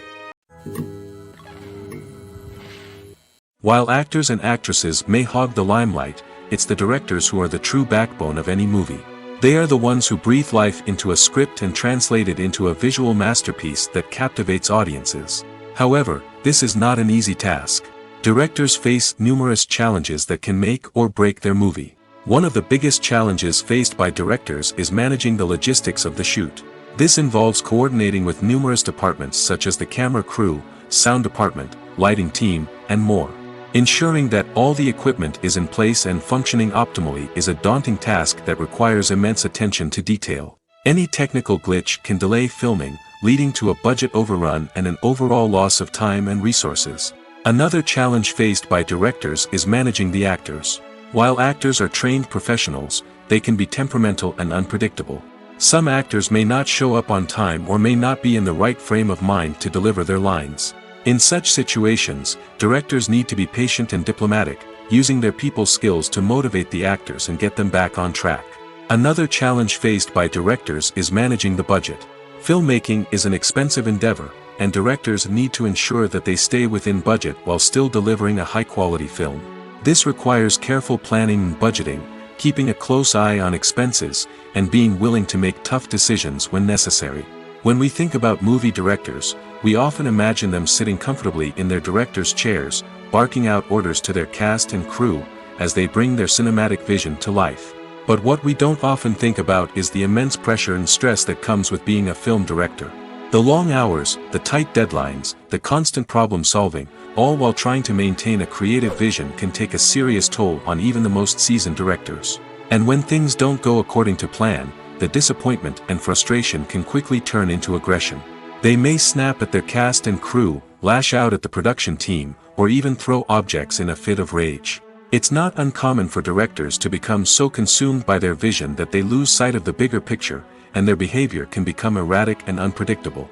While actors and actresses may hog the limelight, it's the directors who are the true backbone of any movie. They are the ones who breathe life into a script and translate it into a visual masterpiece that captivates audiences. However, this is not an easy task. Directors face numerous challenges that can make or break their movie. One of the biggest challenges faced by directors is managing the logistics of the shoot. This involves coordinating with numerous departments such as the camera crew, sound department, lighting team, and more. Ensuring that all the equipment is in place and functioning optimally is a daunting task that requires immense attention to detail. Any technical glitch can delay filming, leading to a budget overrun and an overall loss of time and resources. Another challenge faced by directors is managing the actors. While actors are trained professionals, they can be temperamental and unpredictable. Some actors may not show up on time or may not be in the right frame of mind to deliver their lines. In such situations, directors need to be patient and diplomatic, using their people skills to motivate the actors and get them back on track. Another challenge faced by directors is managing the budget. Filmmaking is an expensive endeavor, and directors need to ensure that they stay within budget while still delivering a high-quality film. This requires careful planning and budgeting, keeping a close eye on expenses, and being willing to make tough decisions when necessary. When we think about movie directors, we often imagine them sitting comfortably in their director's chairs, barking out orders to their cast and crew, as they bring their cinematic vision to life. But what we don't often think about is the immense pressure and stress that comes with being a film director. The long hours, the tight deadlines, the constant problem solving, all while trying to maintain a creative vision can take a serious toll on even the most seasoned directors. And when things don't go according to plan, the disappointment and frustration can quickly turn into aggression. They may snap at their cast and crew, lash out at the production team, or even throw objects in a fit of rage. It's not uncommon for directors to become so consumed by their vision that they lose sight of the bigger picture, and their behavior can become erratic and unpredictable.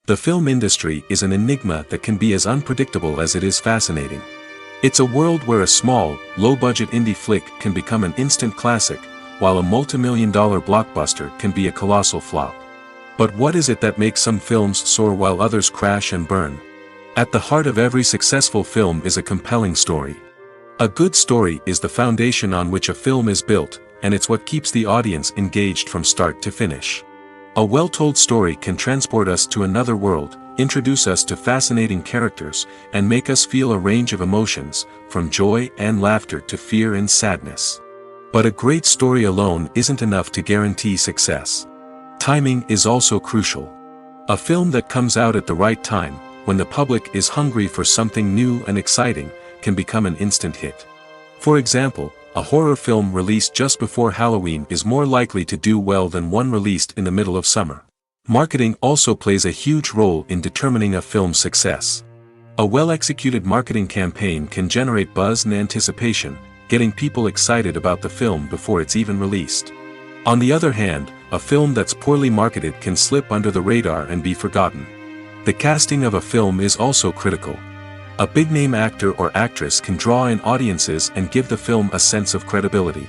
The film industry is an enigma that can be as unpredictable as it is fascinating. It's a world where a small, low-budget indie flick can become an instant classic, while a multi-million-dollar blockbuster can be a colossal flop. But what is it that makes some films soar while others crash and burn? At the heart of every successful film is a compelling story. A good story is the foundation on which a film is built, and it's what keeps the audience engaged from start to finish. A well-told story can transport us to another world, introduce us to fascinating characters, and make us feel a range of emotions, from joy and laughter to fear and sadness. But a great story alone isn't enough to guarantee success. Timing is also crucial. A film that comes out at the right time, when the public is hungry for something new and exciting, can become an instant hit. For example, a horror film released just before Halloween is more likely to do well than one released in the middle of summer. Marketing also plays a huge role in determining a film's success. A well-executed marketing campaign can generate buzz and anticipation, getting people excited about the film before it's even released. On the other hand, a film that's poorly marketed can slip under the radar and be forgotten. The casting of a film is also critical. A big-name actor or actress can draw in audiences and give the film a sense of credibility.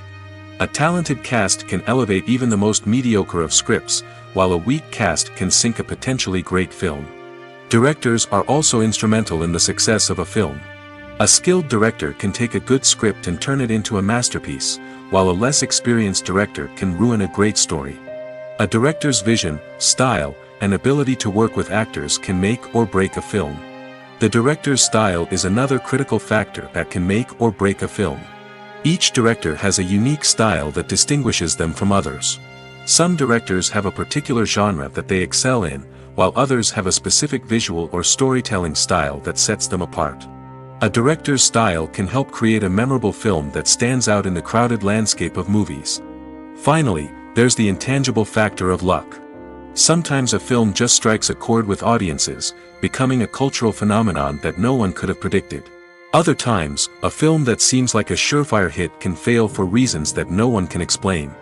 A talented cast can elevate even the most mediocre of scripts, while a weak cast can sink a potentially great film. Directors are also instrumental in the success of a film. A skilled director can take a good script and turn it into a masterpiece, while a less experienced director can ruin a great story. A director's vision, style, and ability to work with actors can make or break a film. The director's style is another critical factor that can make or break a film. Each director has a unique style that distinguishes them from others. Some directors have a particular genre that they excel in, while others have a specific visual or storytelling style that sets them apart. A director's style can help create a memorable film that stands out in the crowded landscape of movies. Finally, there's the intangible factor of luck. Sometimes a film just strikes a chord with audiences, becoming a cultural phenomenon that no one could have predicted. Other times, a film that seems like a surefire hit can fail for reasons that no one can explain.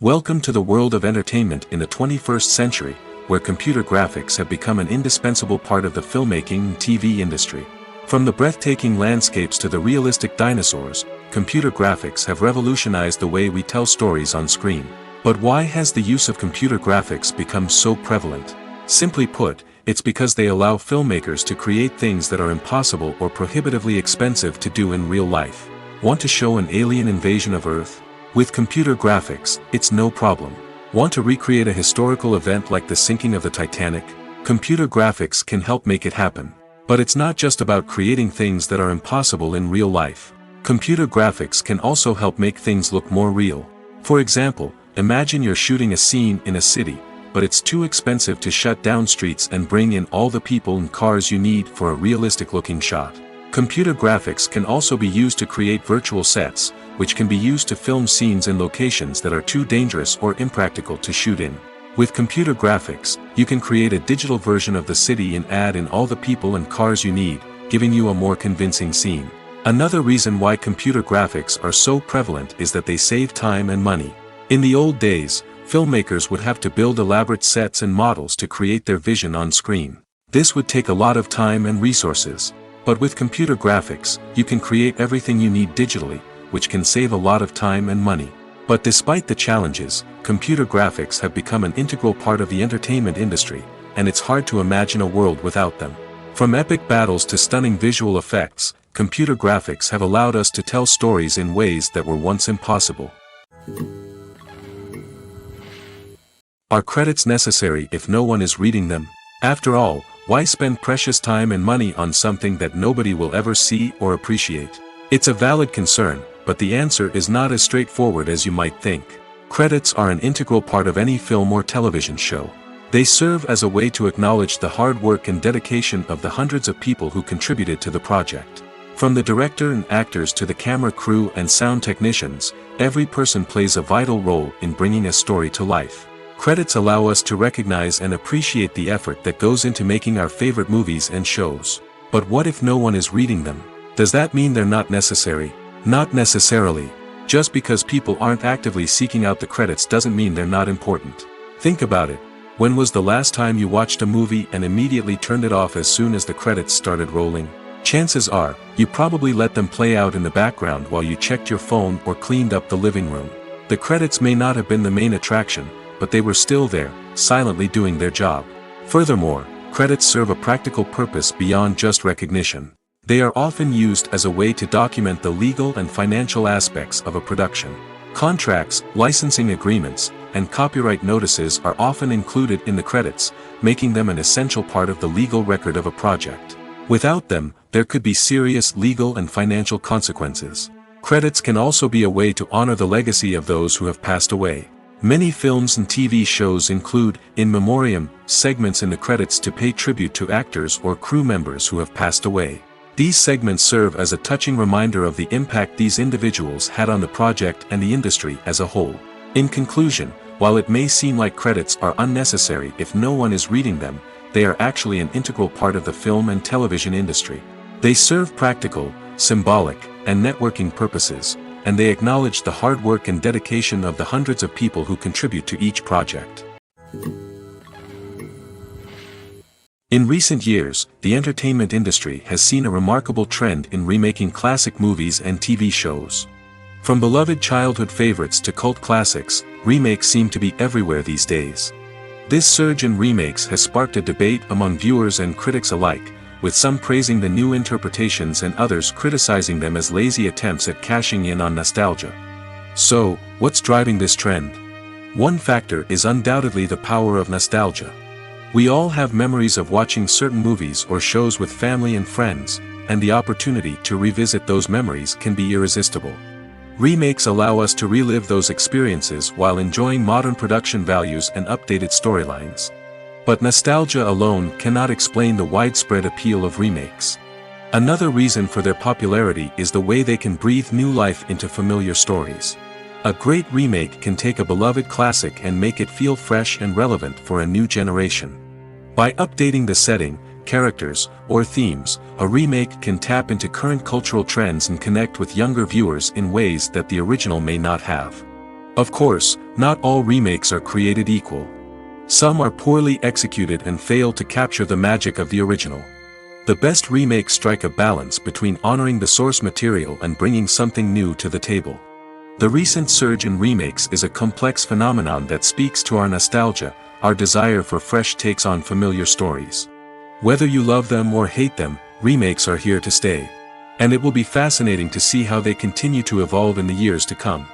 Welcome to the world of entertainment in the 21st century, where computer graphics have become an indispensable part of the filmmaking and TV industry. From the breathtaking landscapes to the realistic dinosaurs, computer graphics have revolutionized the way we tell stories on screen. But why has the use of computer graphics become so prevalent? Simply put, it's because they allow filmmakers to create things that are impossible or prohibitively expensive to do in real life. Want to show an alien invasion of Earth? With computer graphics, it's no problem. Want to recreate a historical event like the sinking of the Titanic? Computer graphics can help make it happen. But it's not just about creating things that are impossible in real life. Computer graphics can also help make things look more real. For example, imagine you're shooting a scene in a city, but it's too expensive to shut down streets and bring in all the people and cars you need for a realistic-looking shot. Computer graphics can also be used to create virtual sets, which can be used to film scenes in locations that are too dangerous or impractical to shoot in. With computer graphics, you can create a digital version of the city and add in all the people and cars you need, giving you a more convincing scene. Another reason why computer graphics are so prevalent is that they save time and money. In the old days, filmmakers would have to build elaborate sets and models to create their vision on screen. This would take a lot of time and resources. But with computer graphics, you can create everything you need digitally, which can save a lot of time and money. But despite the challenges, computer graphics have become an integral part of the entertainment industry, and it's hard to imagine a world without them. From epic battles to stunning visual effects, computer graphics have allowed us to tell stories in ways that were once impossible. Are credits necessary if no one is reading them? After all, why spend precious time and money on something that nobody will ever see or appreciate? It's a valid concern, but the answer is not as straightforward as you might think. Credits are an integral part of any film or television show. They serve as a way to acknowledge the hard work and dedication of the hundreds of people who contributed to the project. From the director and actors to the camera crew and sound technicians, every person plays a vital role in bringing a story to life. Credits allow us to recognize and appreciate the effort that goes into making our favorite movies and shows. But what if no one is reading them? Does that mean they're not necessary? Not necessarily. Just because people aren't actively seeking out the credits doesn't mean they're not important. Think about it. When was the last time you watched a movie and immediately turned it off as soon as the credits started rolling? Chances are, you probably let them play out in the background while you checked your phone or cleaned up the living room. The credits may not have been the main attraction, but they were still there, silently doing their job. Furthermore, credits serve a practical purpose beyond just recognition. They are often used as a way to document the legal and financial aspects of a production. Contracts, licensing agreements, and copyright notices are often included in the credits, making them an essential part of the legal record of a project. Without them, there could be serious legal and financial consequences. Credits can also be a way to honor the legacy of those who have passed away. Many films and TV shows include, in memoriam, segments in the credits to pay tribute to actors or crew members who have passed away. These segments serve as a touching reminder of the impact these individuals had on the project and the industry as a whole. In conclusion, while it may seem like credits are unnecessary if no one is reading them, they are actually an integral part of the film and television industry. They serve practical, symbolic, and networking purposes, and they acknowledge the hard work and dedication of the hundreds of people who contribute to each project. In recent years, the entertainment industry has seen a remarkable trend in remaking classic movies and TV shows. From beloved childhood favorites to cult classics, remakes seem to be everywhere these days. This surge in remakes has sparked a debate among viewers and critics alike, with some praising the new interpretations and others criticizing them as lazy attempts at cashing in on nostalgia. So, what's driving this trend? One factor is undoubtedly the power of nostalgia. We all have memories of watching certain movies or shows with family and friends, and the opportunity to revisit those memories can be irresistible. Remakes allow us to relive those experiences while enjoying modern production values and updated storylines. But nostalgia alone cannot explain the widespread appeal of remakes. Another reason for their popularity is the way they can breathe new life into familiar stories. A great remake can take a beloved classic and make it feel fresh and relevant for a new generation. By updating the setting, characters, or themes, a remake can tap into current cultural trends and connect with younger viewers in ways that the original may not have. Of course, not all remakes are created equal. Some are poorly executed and fail to capture the magic of the original. The best remakes strike a balance between honoring the source material and bringing something new to the table. The recent surge in remakes is a complex phenomenon that speaks to our nostalgia, our desire for fresh takes on familiar stories. Whether you love them or hate them, remakes are here to stay. And it will be fascinating to see how they continue to evolve in the years to come.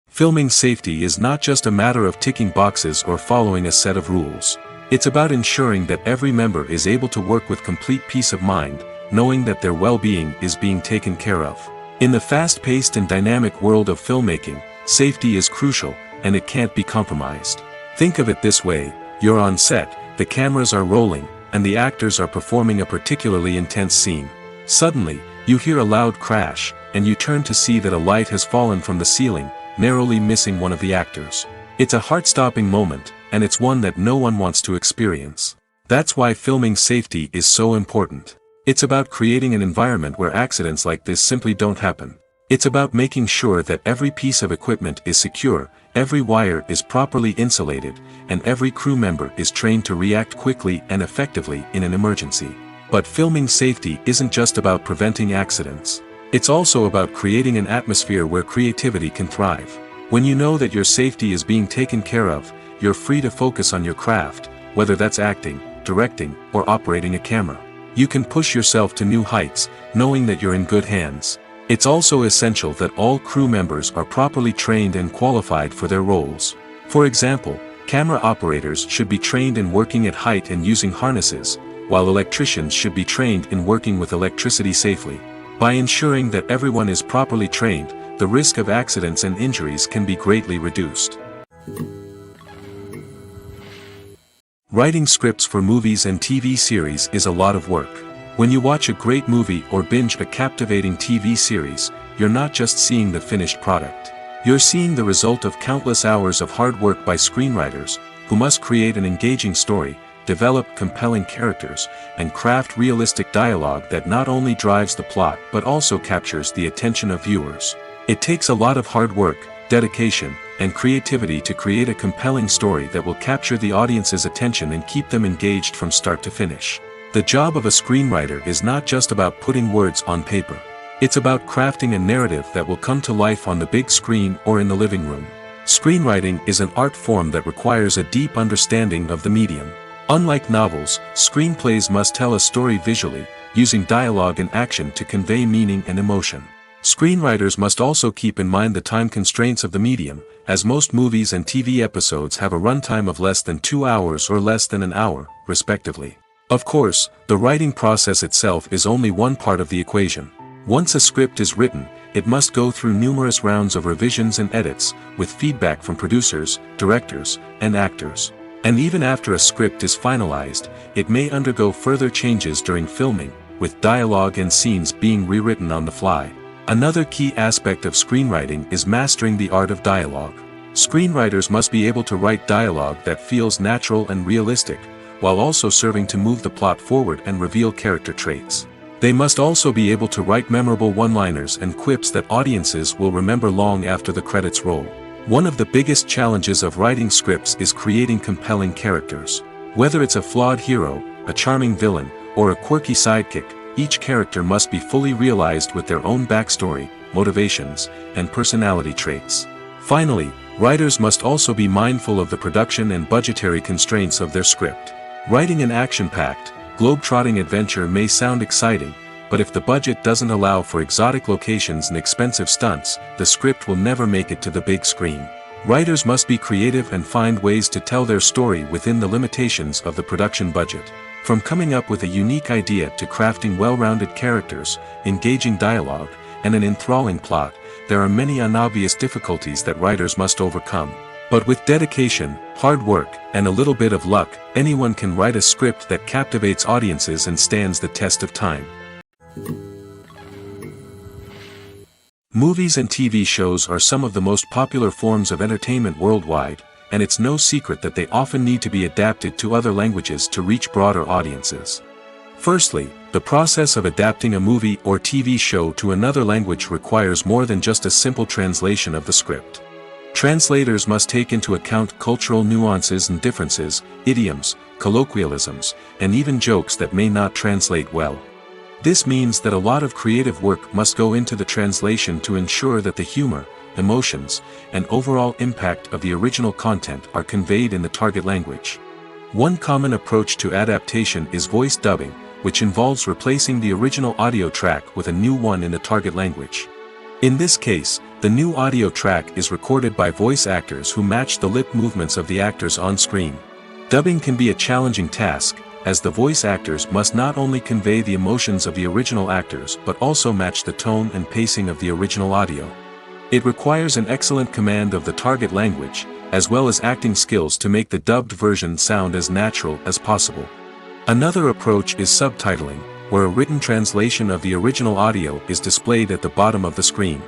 Filming safety is not just a matter of ticking boxes or following a set of rules. It's about ensuring that every member is able to work with complete peace of mind, knowing that their well-being is being taken care of. In the fast-paced and dynamic world of filmmaking, safety is crucial, and it can't be compromised. Think of it this way: you're on set, the cameras are rolling, and the actors are performing a particularly intense scene. Suddenly, you hear a loud crash, and you turn to see that a light has fallen from the ceiling, narrowly missing one of the actors. It's a heart-stopping moment, and it's one that no one wants to experience. That's why filming safety is so important. It's about creating an environment where accidents like this simply don't happen. It's about making sure that every piece of equipment is secure, every wire is properly insulated, and every crew member is trained to react quickly and effectively in an emergency. But filming safety isn't just about preventing accidents. It's also about creating an atmosphere where creativity can thrive. When you know that your safety is being taken care of, you're free to focus on your craft, whether that's acting, directing, or operating a camera. You can push yourself to new heights, knowing that you're in good hands. It's also essential that all crew members are properly trained and qualified for their roles. For example, camera operators should be trained in working at height and using harnesses, while electricians should be trained in working with electricity safely. By ensuring that everyone is properly trained, the risk of accidents and injuries can be greatly reduced. Writing scripts for movies and TV series is a lot of work. When you watch a great movie or binge a captivating TV series, you're not just seeing the finished product. You're seeing the result of countless hours of hard work by screenwriters, who must create an engaging story, develop compelling characters, and craft realistic dialogue that not only drives the plot but also captures the attention of viewers. It takes a lot of hard work, dedication, and creativity to create a compelling story that will capture the audience's attention and keep them engaged from start to finish. The job of a screenwriter is not just about putting words on paper. It's about crafting a narrative that will come to life on the big screen or in the living room. Screenwriting is an art form that requires a deep understanding of the medium. Unlike novels, screenplays must tell a story visually, using dialogue and action to convey meaning and emotion. Screenwriters must also keep in mind the time constraints of the medium, as most movies and TV episodes have a runtime of less than 2 hours or less than an hour, respectively. Of course, the writing process itself is only one part of the equation. Once a script is written, it must go through numerous rounds of revisions and edits, with feedback from producers, directors, and actors. And even after a script is finalized, it may undergo further changes during filming, with dialogue and scenes being rewritten on the fly. Another key aspect of screenwriting is mastering the art of dialogue. Screenwriters must be able to write dialogue that feels natural and realistic, while also serving to move the plot forward and reveal character traits. They must also be able to write memorable one-liners and quips that audiences will remember long after the credits roll. One of the biggest challenges of writing scripts is creating compelling characters. Whether it's a flawed hero, a charming villain, or a quirky sidekick, each character must be fully realized with their own backstory, motivations, and personality traits. Finally, writers must also be mindful of the production and budgetary constraints of their script. Writing an action-packed, globe-trotting adventure may sound exciting, but if the budget doesn't allow for exotic locations and expensive stunts, the script will never make it to the big screen. Writers must be creative and find ways to tell their story within the limitations of the production budget. From coming up with a unique idea to crafting well-rounded characters, engaging dialogue, and an enthralling plot, there are many unobvious difficulties that writers must overcome. But with dedication, hard work, and a little bit of luck, anyone can write a script that captivates audiences and stands the test of time. Movies and TV shows are some of the most popular forms of entertainment worldwide, and it's no secret that they often need to be adapted to other languages to reach broader audiences. Firstly, the process of adapting a movie or TV show to another language requires more than just a simple translation of the script. Translators must take into account cultural nuances and differences, idioms, colloquialisms, and even jokes that may not translate well. This means that a lot of creative work must go into the translation to ensure that the humor, emotions, and overall impact of the original content are conveyed in the target language. One common approach to adaptation is voice dubbing, which involves replacing the original audio track with a new one in the target language. In this case, the new audio track is recorded by voice actors who match the lip movements of the actors on screen. Dubbing can be a challenging task, as the voice actors must not only convey the emotions of the original actors but also match the tone and pacing of the original audio. It requires an excellent command of the target language, as well as acting skills to make the dubbed version sound as natural as possible. Another approach is subtitling, where a written translation of the original audio is displayed at the bottom of the screen.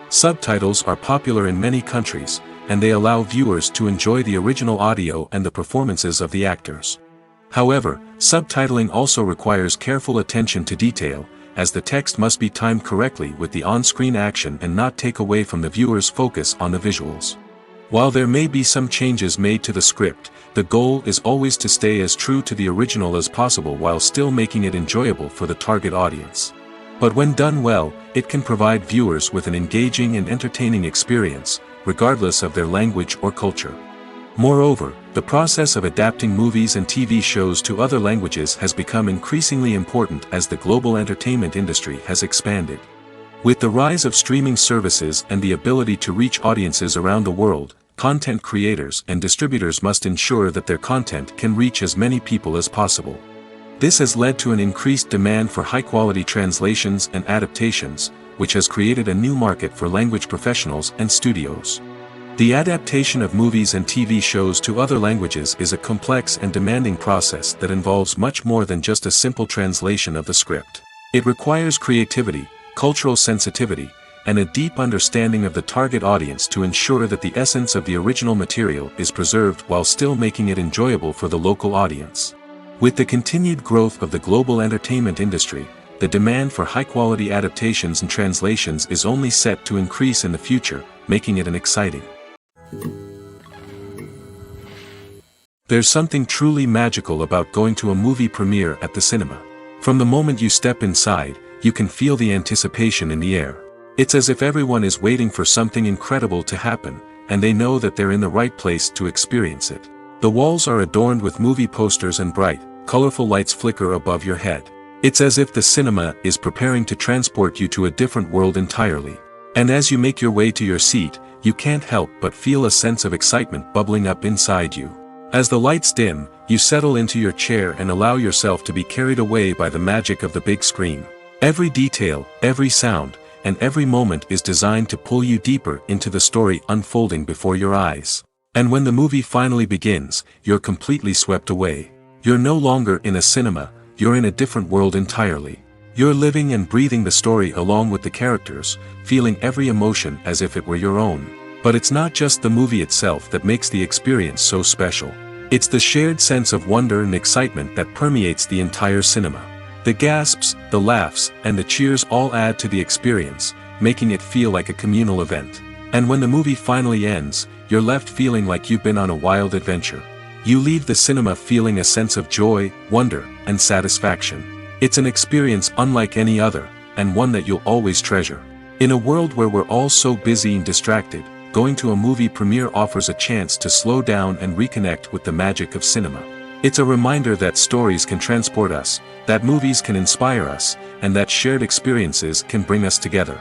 Subtitles are popular in many countries, and they allow viewers to enjoy the original audio and the performances of the actors. However, subtitling also requires careful attention to detail, as the text must be timed correctly with the on-screen action and not take away from the viewer's focus on the visuals. While there may be some changes made to the script, the goal is always to stay as true to the original as possible while still making it enjoyable for the target audience. But when done well, it can provide viewers with an engaging and entertaining experience, regardless of their language or culture. Moreover, the process of adapting movies and TV shows to other languages has become increasingly important as the global entertainment industry has expanded. With the rise of streaming services and the ability to reach audiences around the world, content creators and distributors must ensure that their content can reach as many people as possible. This has led to an increased demand for high-quality translations and adaptations, which has created a new market for language professionals and studios. The adaptation of movies and TV shows to other languages is a complex and demanding process that involves much more than just a simple translation of the script. It requires creativity, cultural sensitivity, and a deep understanding of the target audience to ensure that the essence of the original material is preserved while still making it enjoyable for the local audience. With the continued growth of the global entertainment industry, the demand for high-quality adaptations and translations is only set to increase in the future, making it an exciting. There's something truly magical about going to a movie premiere at the cinema. From the moment you step inside, you can feel the anticipation in the air. It's as if everyone is waiting for something incredible to happen, and they know that they're in the right place to experience it. The walls are adorned with movie posters and bright, colorful lights flicker above your head. It's as if the cinema is preparing to transport you to a different world entirely. And as you make your way to your seat, you can't help but feel a sense of excitement bubbling up inside you. As the lights dim, you settle into your chair and allow yourself to be carried away by the magic of the big screen. Every detail, every sound, and every moment is designed to pull you deeper into the story unfolding before your eyes. And when the movie finally begins, you're completely swept away. You're no longer in a cinema, you're in a different world entirely. You're living and breathing the story along with the characters, feeling every emotion as if it were your own. But it's not just the movie itself that makes the experience so special. It's the shared sense of wonder and excitement that permeates the entire cinema. The gasps, the laughs, and the cheers all add to the experience, making it feel like a communal event. And when the movie finally ends, you're left feeling like you've been on a wild adventure. You leave the cinema feeling a sense of joy, wonder, and satisfaction. It's an experience unlike any other, and one that you'll always treasure. In a world where we're all so busy and distracted, going to a movie premiere offers a chance to slow down and reconnect with the magic of cinema. It's a reminder that stories can transport us, that movies can inspire us, and that shared experiences can bring us together.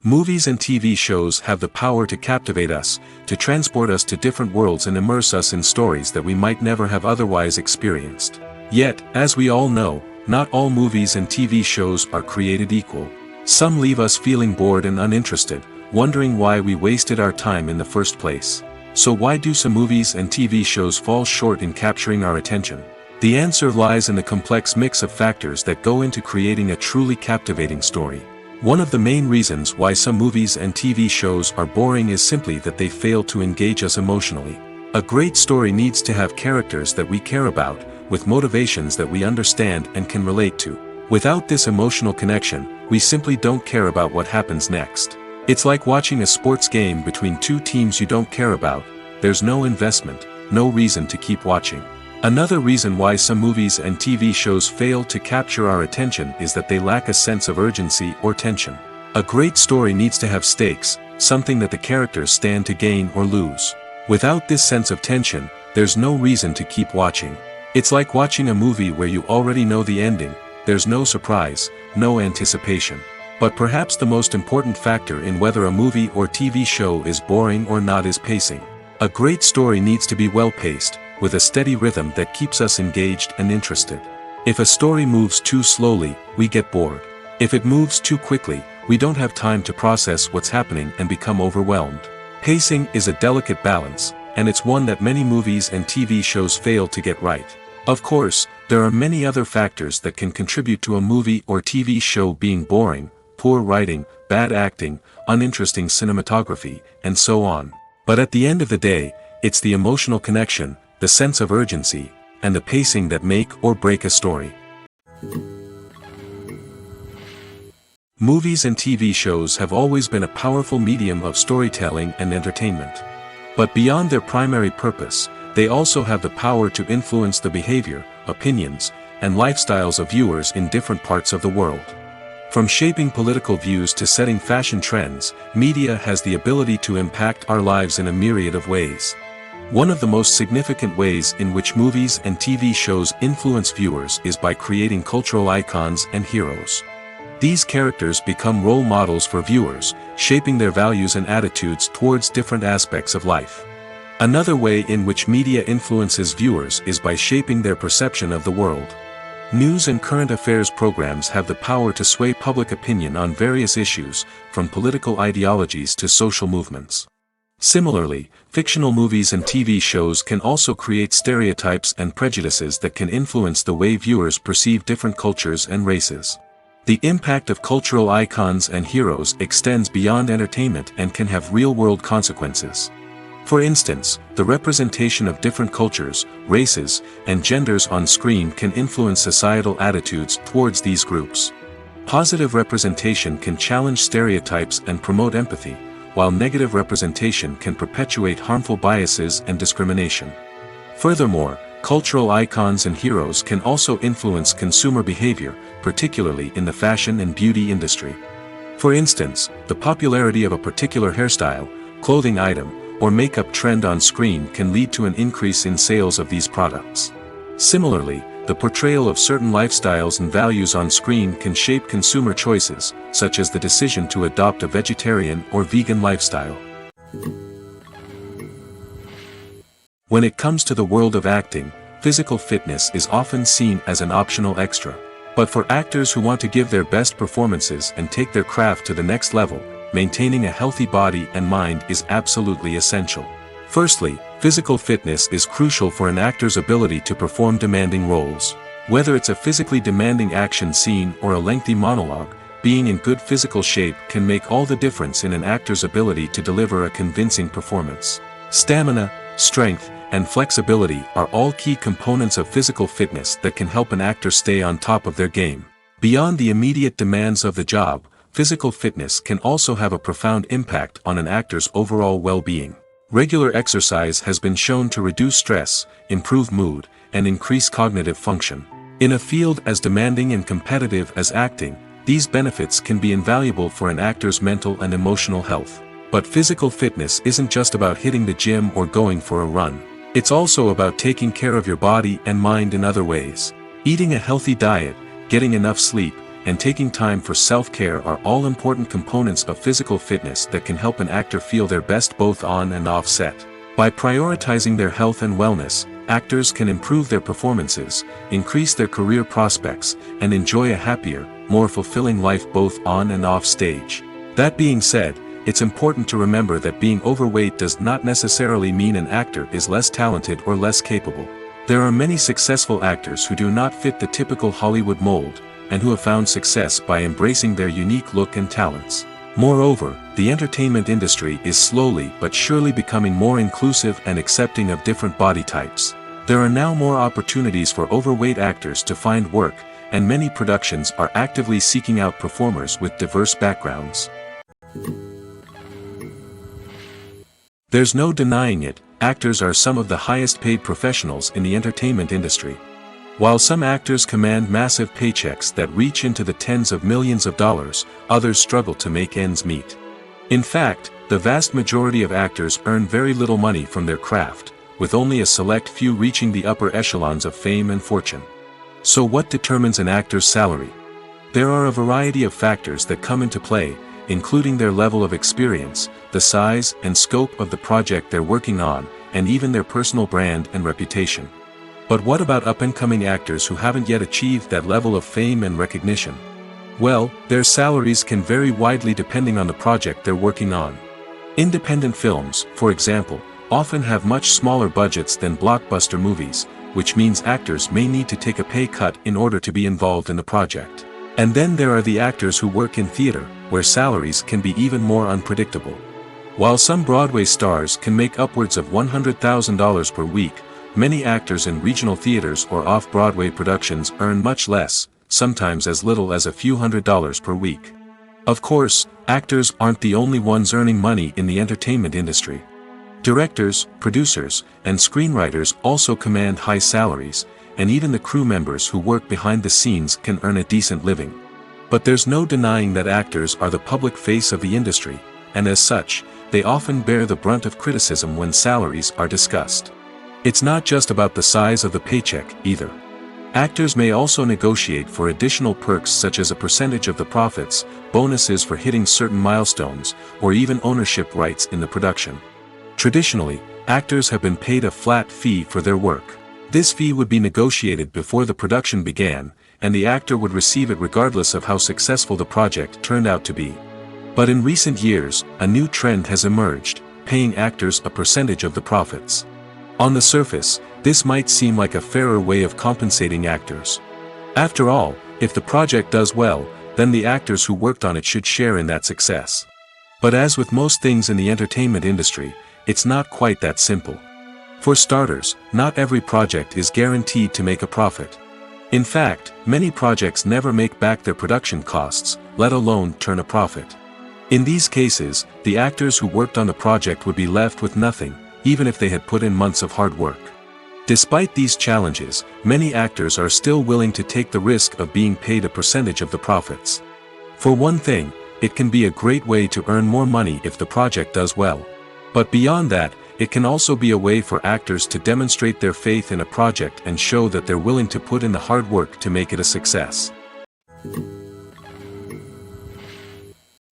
Movies and TV shows have the power to captivate us, to transport us to different worlds and immerse us in stories that we might never have otherwise experienced. Yet, as we all know, not all movies and TV shows are created equal. Some leave us feeling bored and uninterested, wondering why we wasted our time in the first place. So why do some movies and TV shows fall short in capturing our attention? The answer lies in the complex mix of factors that go into creating a truly captivating story. One of the main reasons why some movies and TV shows are boring is simply that they fail to engage us emotionally. A great story needs to have characters that we care about, with motivations that we understand and can relate to. Without this emotional connection, we simply don't care about what happens next. It's like watching a sports game between two teams you don't care about. There's no investment, no reason to keep watching. Another reason why some movies and TV shows fail to capture our attention is that they lack a sense of urgency or tension. A great story needs to have stakes, something that the characters stand to gain or lose. Without this sense of tension, there's no reason to keep watching. It's like watching a movie where you already know the ending. There's no surprise, no anticipation. But perhaps the most important factor in whether a movie or TV show is boring or not is pacing. A great story needs to be well-paced, with a steady rhythm that keeps us engaged and interested. If a story moves too slowly, we get bored. If it moves too quickly, we don't have time to process what's happening and become overwhelmed. Pacing is a delicate balance, and it's one that many movies and TV shows fail to get right. Of course, there are many other factors that can contribute to a movie or TV show being boring: poor writing, bad acting, uninteresting cinematography, and so on. But at the end of the day, it's the emotional connection, the sense of urgency, and the pacing that make or break a story. Movies and TV shows have always been a powerful medium of storytelling and entertainment. But beyond their primary purpose, they also have the power to influence the behavior, opinions, and lifestyles of viewers in different parts of the world. From shaping political views to setting fashion trends, media has the ability to impact our lives in a myriad of ways. One of the most significant ways in which movies and TV shows influence viewers is by creating cultural icons and heroes. These characters become role models for viewers, shaping their values and attitudes towards different aspects of life. Another way in which media influences viewers is by shaping their perception of the world. News and current affairs programs have the power to sway public opinion on various issues, from political ideologies to social movements. Similarly, fictional movies and TV shows can also create stereotypes and prejudices that can influence the way viewers perceive different cultures and races. The impact of cultural icons and heroes extends beyond entertainment and can have real-world consequences. For instance, the representation of different cultures, races, and genders on screen can influence societal attitudes towards these groups. Positive representation can challenge stereotypes and promote empathy, while negative representation can perpetuate harmful biases and discrimination. Furthermore, cultural icons and heroes can also influence consumer behavior, particularly in the fashion and beauty industry. For instance, the popularity of a particular hairstyle, clothing item, or makeup trend on screen can lead to an increase in sales of these products. Similarly, the portrayal of certain lifestyles and values on screen can shape consumer choices, such as the decision to adopt a vegetarian or vegan lifestyle. When it comes to the world of acting, physical fitness is often seen as an optional extra. But for actors who want to give their best performances and take their craft to the next level, maintaining a healthy body and mind is absolutely essential. Firstly, physical fitness is crucial for an actor's ability to perform demanding roles. Whether it's a physically demanding action scene or a lengthy monologue, being in good physical shape can make all the difference in an actor's ability to deliver a convincing performance. Stamina, strength, and flexibility are all key components of physical fitness that can help an actor stay on top of their game. Beyond the immediate demands of the job, physical fitness can also have a profound impact on an actor's overall well-being. Regular exercise has been shown to reduce stress, improve mood, and increase cognitive function. In a field as demanding and competitive as acting, these benefits can be invaluable for an actor's mental and emotional health. But physical fitness isn't just about hitting the gym or going for a run. It's also about taking care of your body and mind in other ways. Eating a healthy diet, getting enough sleep, and taking time for self-care are all important components of physical fitness that can help an actor feel their best both on and off set. By prioritizing their health and wellness, actors can improve their performances, increase their career prospects, and enjoy a happier, more fulfilling life both on and off stage. That being said, it's important to remember that being overweight does not necessarily mean an actor is less talented or less capable. There are many successful actors who do not fit the typical Hollywood mold, and who have found success by embracing their unique look and talents. Moreover, the entertainment industry is slowly but surely becoming more inclusive and accepting of different body types. There are now more opportunities for overweight actors to find work, and many productions are actively seeking out performers with diverse backgrounds. There's no denying it, actors are some of the highest paid professionals in the entertainment industry. While some actors command massive paychecks that reach into the tens of millions of dollars, others struggle to make ends meet. In fact, the vast majority of actors earn very little money from their craft, with only a select few reaching the upper echelons of fame and fortune. So what determines an actor's salary? There are a variety of factors that come into play, including their level of experience, the size and scope of the project they're working on, and even their personal brand and reputation. But what about up-and-coming actors who haven't yet achieved that level of fame and recognition? Well, their salaries can vary widely depending on the project they're working on. Independent films, for example, often have much smaller budgets than blockbuster movies, which means actors may need to take a pay cut in order to be involved in the project. And then there are the actors who work in theater, where salaries can be even more unpredictable. While some Broadway stars can make upwards of $100,000 per week, many actors in regional theaters or off-Broadway productions earn much less, sometimes as little as a few $100s per week. Of course, actors aren't the only ones earning money in the entertainment industry. Directors, producers, and screenwriters also command high salaries, and even the crew members who work behind the scenes can earn a decent living. But there's no denying that actors are the public face of the industry, and as such, they often bear the brunt of criticism when salaries are discussed. It's not just about the size of the paycheck, either. Actors may also negotiate for additional perks such as a percentage of the profits, bonuses for hitting certain milestones, or even ownership rights in the production. Traditionally, actors have been paid a flat fee for their work. This fee would be negotiated before the production began, and the actor would receive it regardless of how successful the project turned out to be. But in recent years, a new trend has emerged, paying actors a percentage of the profits. On the surface, this might seem like a fairer way of compensating actors. After all, if the project does well, then the actors who worked on it should share in that success. But as with most things in the entertainment industry, it's not quite that simple. For starters, not every project is guaranteed to make a profit. In fact, many projects never make back their production costs, let alone turn a profit. In these cases, the actors who worked on the project would be left with nothing, even if they had put in months of hard work. Despite these challenges, many actors are still willing to take the risk of being paid a percentage of the profits. For one thing, it can be a great way to earn more money if the project does well. But beyond that, it can also be a way for actors to demonstrate their faith in a project and show that they're willing to put in the hard work to make it a success.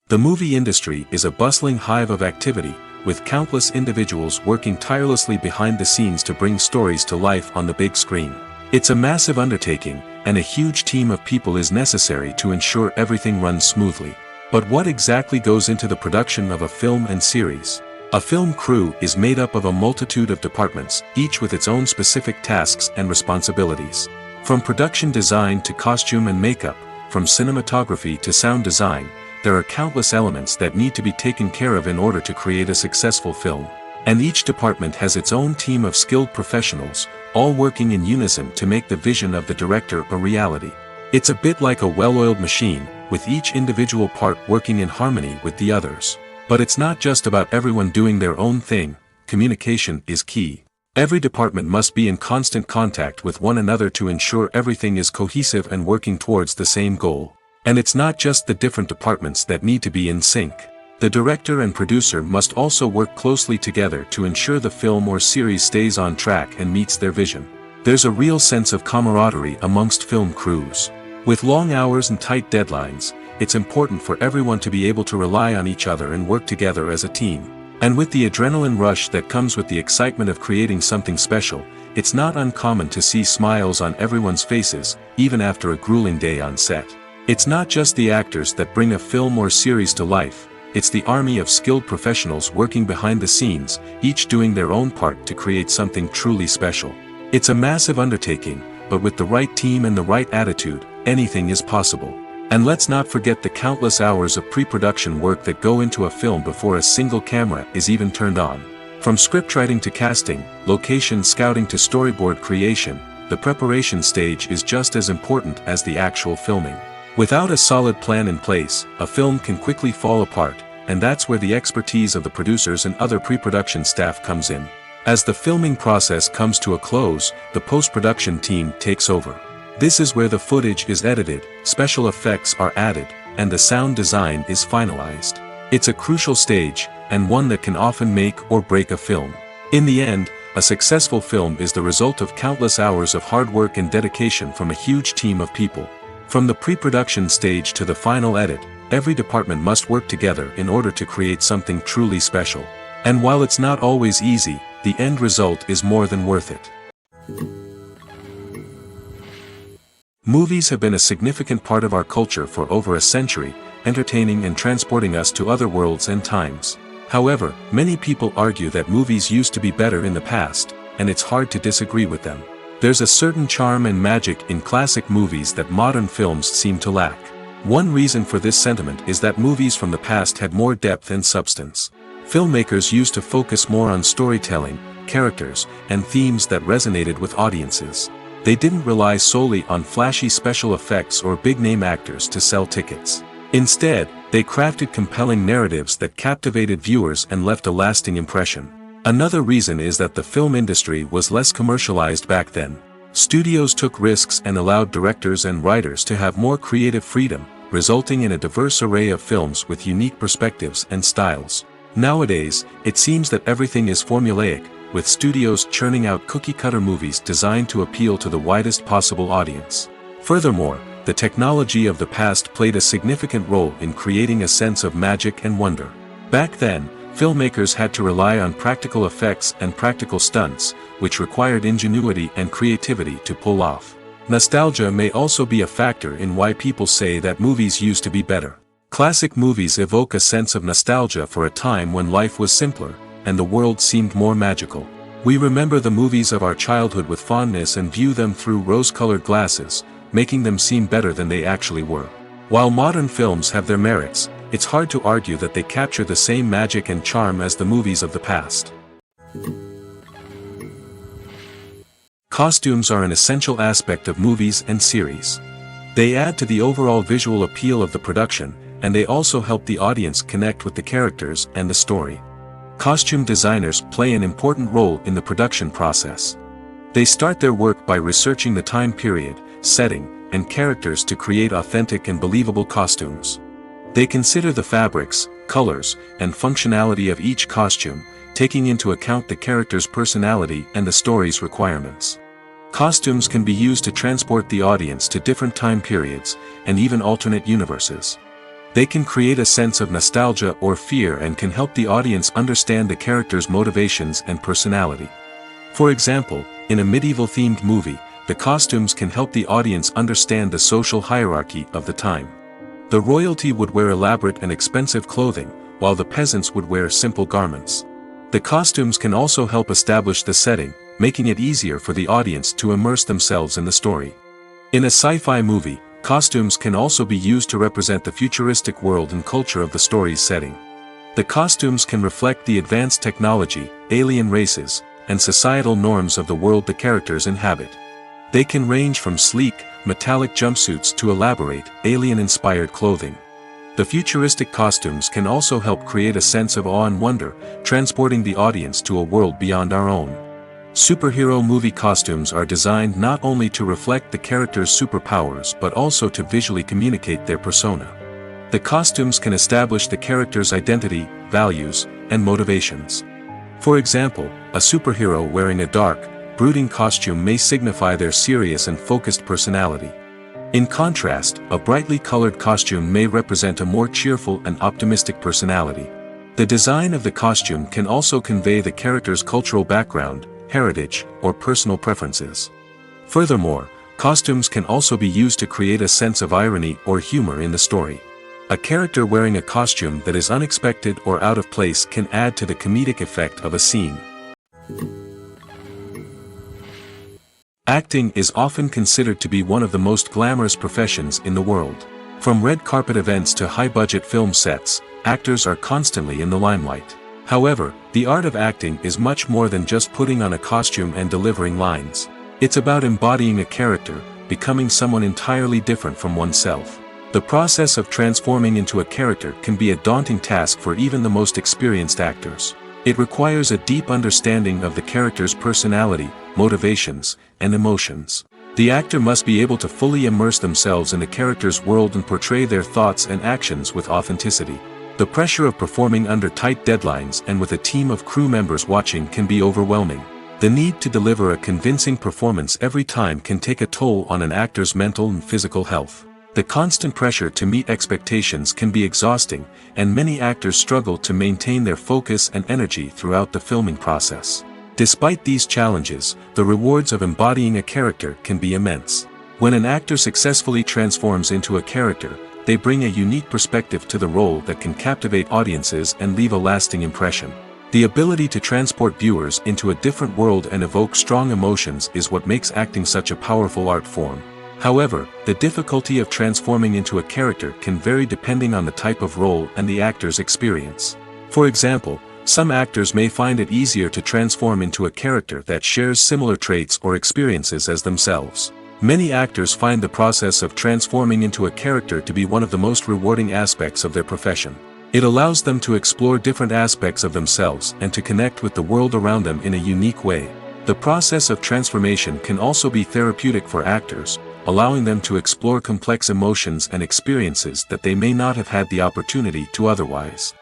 The movie industry is a bustling hive of activity, with countless individuals working tirelessly behind the scenes to bring stories to life on the big screen. It's a massive undertaking, and a huge team of people is necessary to ensure everything runs smoothly. But what exactly goes into the production of a film and series? A film crew is made up of a multitude of departments, each with its own specific tasks and responsibilities. From production design to costume and makeup, from cinematography to sound design, there are countless elements that need to be taken care of in order to create a successful film. And each department has its own team of skilled professionals, all working in unison to make the vision of the director a reality. It's a bit like a well-oiled machine, with each individual part working in harmony with the others. But it's not just about everyone doing their own thing, communication is key. Every department must be in constant contact with one another to ensure everything is cohesive and working towards the same goal. And it's not just the different departments that need to be in sync. The director and producer must also work closely together to ensure the film or series stays on track and meets their vision. There's a real sense of camaraderie amongst film crews. With long hours and tight deadlines, it's important for everyone to be able to rely on each other and work together as a team. And with the adrenaline rush that comes with the excitement of creating something special, it's not uncommon to see smiles on everyone's faces, even after a grueling day on set. It's not just the actors that bring a film or series to life, it's the army of skilled professionals working behind the scenes, each doing their own part to create something truly special. It's a massive undertaking, but with the right team and the right attitude, anything is possible. And let's not forget the countless hours of pre-production work that go into a film before a single camera is even turned on. From scriptwriting to casting, location scouting to storyboard creation, the preparation stage is just as important as the actual filming. Without a solid plan in place, a film can quickly fall apart, and that's where the expertise of the producers and other pre-production staff comes in. As the filming process comes to a close, the post-production team takes over. This is where the footage is edited, special effects are added, and the sound design is finalized. It's a crucial stage, and one that can often make or break a film. In the end, a successful film is the result of countless hours of hard work and dedication from a huge team of people. From the pre-production stage to the final edit, every department must work together in order to create something truly special. And while it's not always easy, the end result is more than worth it. Movies have been a significant part of our culture for over a century, entertaining and transporting us to other worlds and times. However, many people argue that movies used to be better in the past, and it's hard to disagree with them. There's a certain charm and magic in classic movies that modern films seem to lack. One reason for this sentiment is that movies from the past had more depth and substance. Filmmakers used to focus more on storytelling, characters, and themes that resonated with audiences. They didn't rely solely on flashy special effects or big-name actors to sell tickets. Instead, they crafted compelling narratives that captivated viewers and left a lasting impression. Another reason is that the film industry was less commercialized back then. Studios took risks and allowed directors and writers to have more creative freedom, resulting in a diverse array of films with unique perspectives and styles. Nowadays, it seems that everything is formulaic, with studios churning out cookie-cutter movies designed to appeal to the widest possible audience. Furthermore, the technology of the past played a significant role in creating a sense of magic and wonder. Back then, filmmakers had to rely on practical effects and practical stunts, which required ingenuity and creativity to pull off. Nostalgia may also be a factor in why people say that movies used to be better. Classic movies evoke a sense of nostalgia for a time when life was simpler, and the world seemed more magical. We remember the movies of our childhood with fondness and view them through rose-colored glasses, making them seem better than they actually were. While modern films have their merits, it's hard to argue that they capture the same magic and charm as the movies of the past. Costumes are an essential aspect of movies and series. They add to the overall visual appeal of the production, and they also help the audience connect with the characters and the story. Costume designers play an important role in the production process. They start their work by researching the time period, setting, and characters to create authentic and believable costumes. They consider the fabrics, colors, and functionality of each costume, taking into account the character's personality and the story's requirements. Costumes can be used to transport the audience to different time periods, and even alternate universes. They can create a sense of nostalgia or fear and can help the audience understand the character's motivations and personality. For example, in a medieval-themed movie, the costumes can help the audience understand the social hierarchy of the time. The royalty would wear elaborate and expensive clothing, while the peasants would wear simple garments. The costumes can also help establish the setting, making it easier for the audience to immerse themselves in the story. In a sci-fi movie, costumes can also be used to represent the futuristic world and culture of the story's setting. The costumes can reflect the advanced technology, alien races, and societal norms of the world the characters inhabit. They can range from sleek, metallic jumpsuits to elaborate, alien-inspired clothing. The futuristic costumes can also help create a sense of awe and wonder, transporting the audience to a world beyond our own. Superhero movie costumes are designed not only to reflect the character's superpowers but also to visually communicate their persona. The costumes can establish the character's identity, values, and motivations. For example, a superhero wearing a dark, brooding costume may signify their serious and focused personality. In contrast, a brightly colored costume may represent a more cheerful and optimistic personality. The design of the costume can also convey the character's cultural background, heritage, or personal preferences. Furthermore, costumes can also be used to create a sense of irony or humor in the story. A character wearing a costume that is unexpected or out of place can add to the comedic effect of a scene. Acting is often considered to be one of the most glamorous professions in the world. From red carpet events to high-budget film sets, actors are constantly in the limelight. However, the art of acting is much more than just putting on a costume and delivering lines. It's about embodying a character, becoming someone entirely different from oneself. The process of transforming into a character can be a daunting task for even the most experienced actors. It requires a deep understanding of the character's personality, motivations, and emotions. The actor must be able to fully immerse themselves in the character's world and portray their thoughts and actions with authenticity. The pressure of performing under tight deadlines and with a team of crew members watching can be overwhelming. The need to deliver a convincing performance every time can take a toll on an actor's mental and physical health. The constant pressure to meet expectations can be exhausting, and many actors struggle to maintain their focus and energy throughout the filming process. Despite these challenges, the rewards of embodying a character can be immense. When an actor successfully transforms into a character, they bring a unique perspective to the role that can captivate audiences and leave a lasting impression. The ability to transport viewers into a different world and evoke strong emotions is what makes acting such a powerful art form. However, the difficulty of transforming into a character can vary depending on the type of role and the actor's experience. For example, some actors may find it easier to transform into a character that shares similar traits or experiences as themselves. Many actors find the process of transforming into a character to be one of the most rewarding aspects of their profession. It allows them to explore different aspects of themselves and to connect with the world around them in a unique way. The process of transformation can also be therapeutic for actors, allowing them to explore complex emotions and experiences that they may not have had the opportunity to otherwise.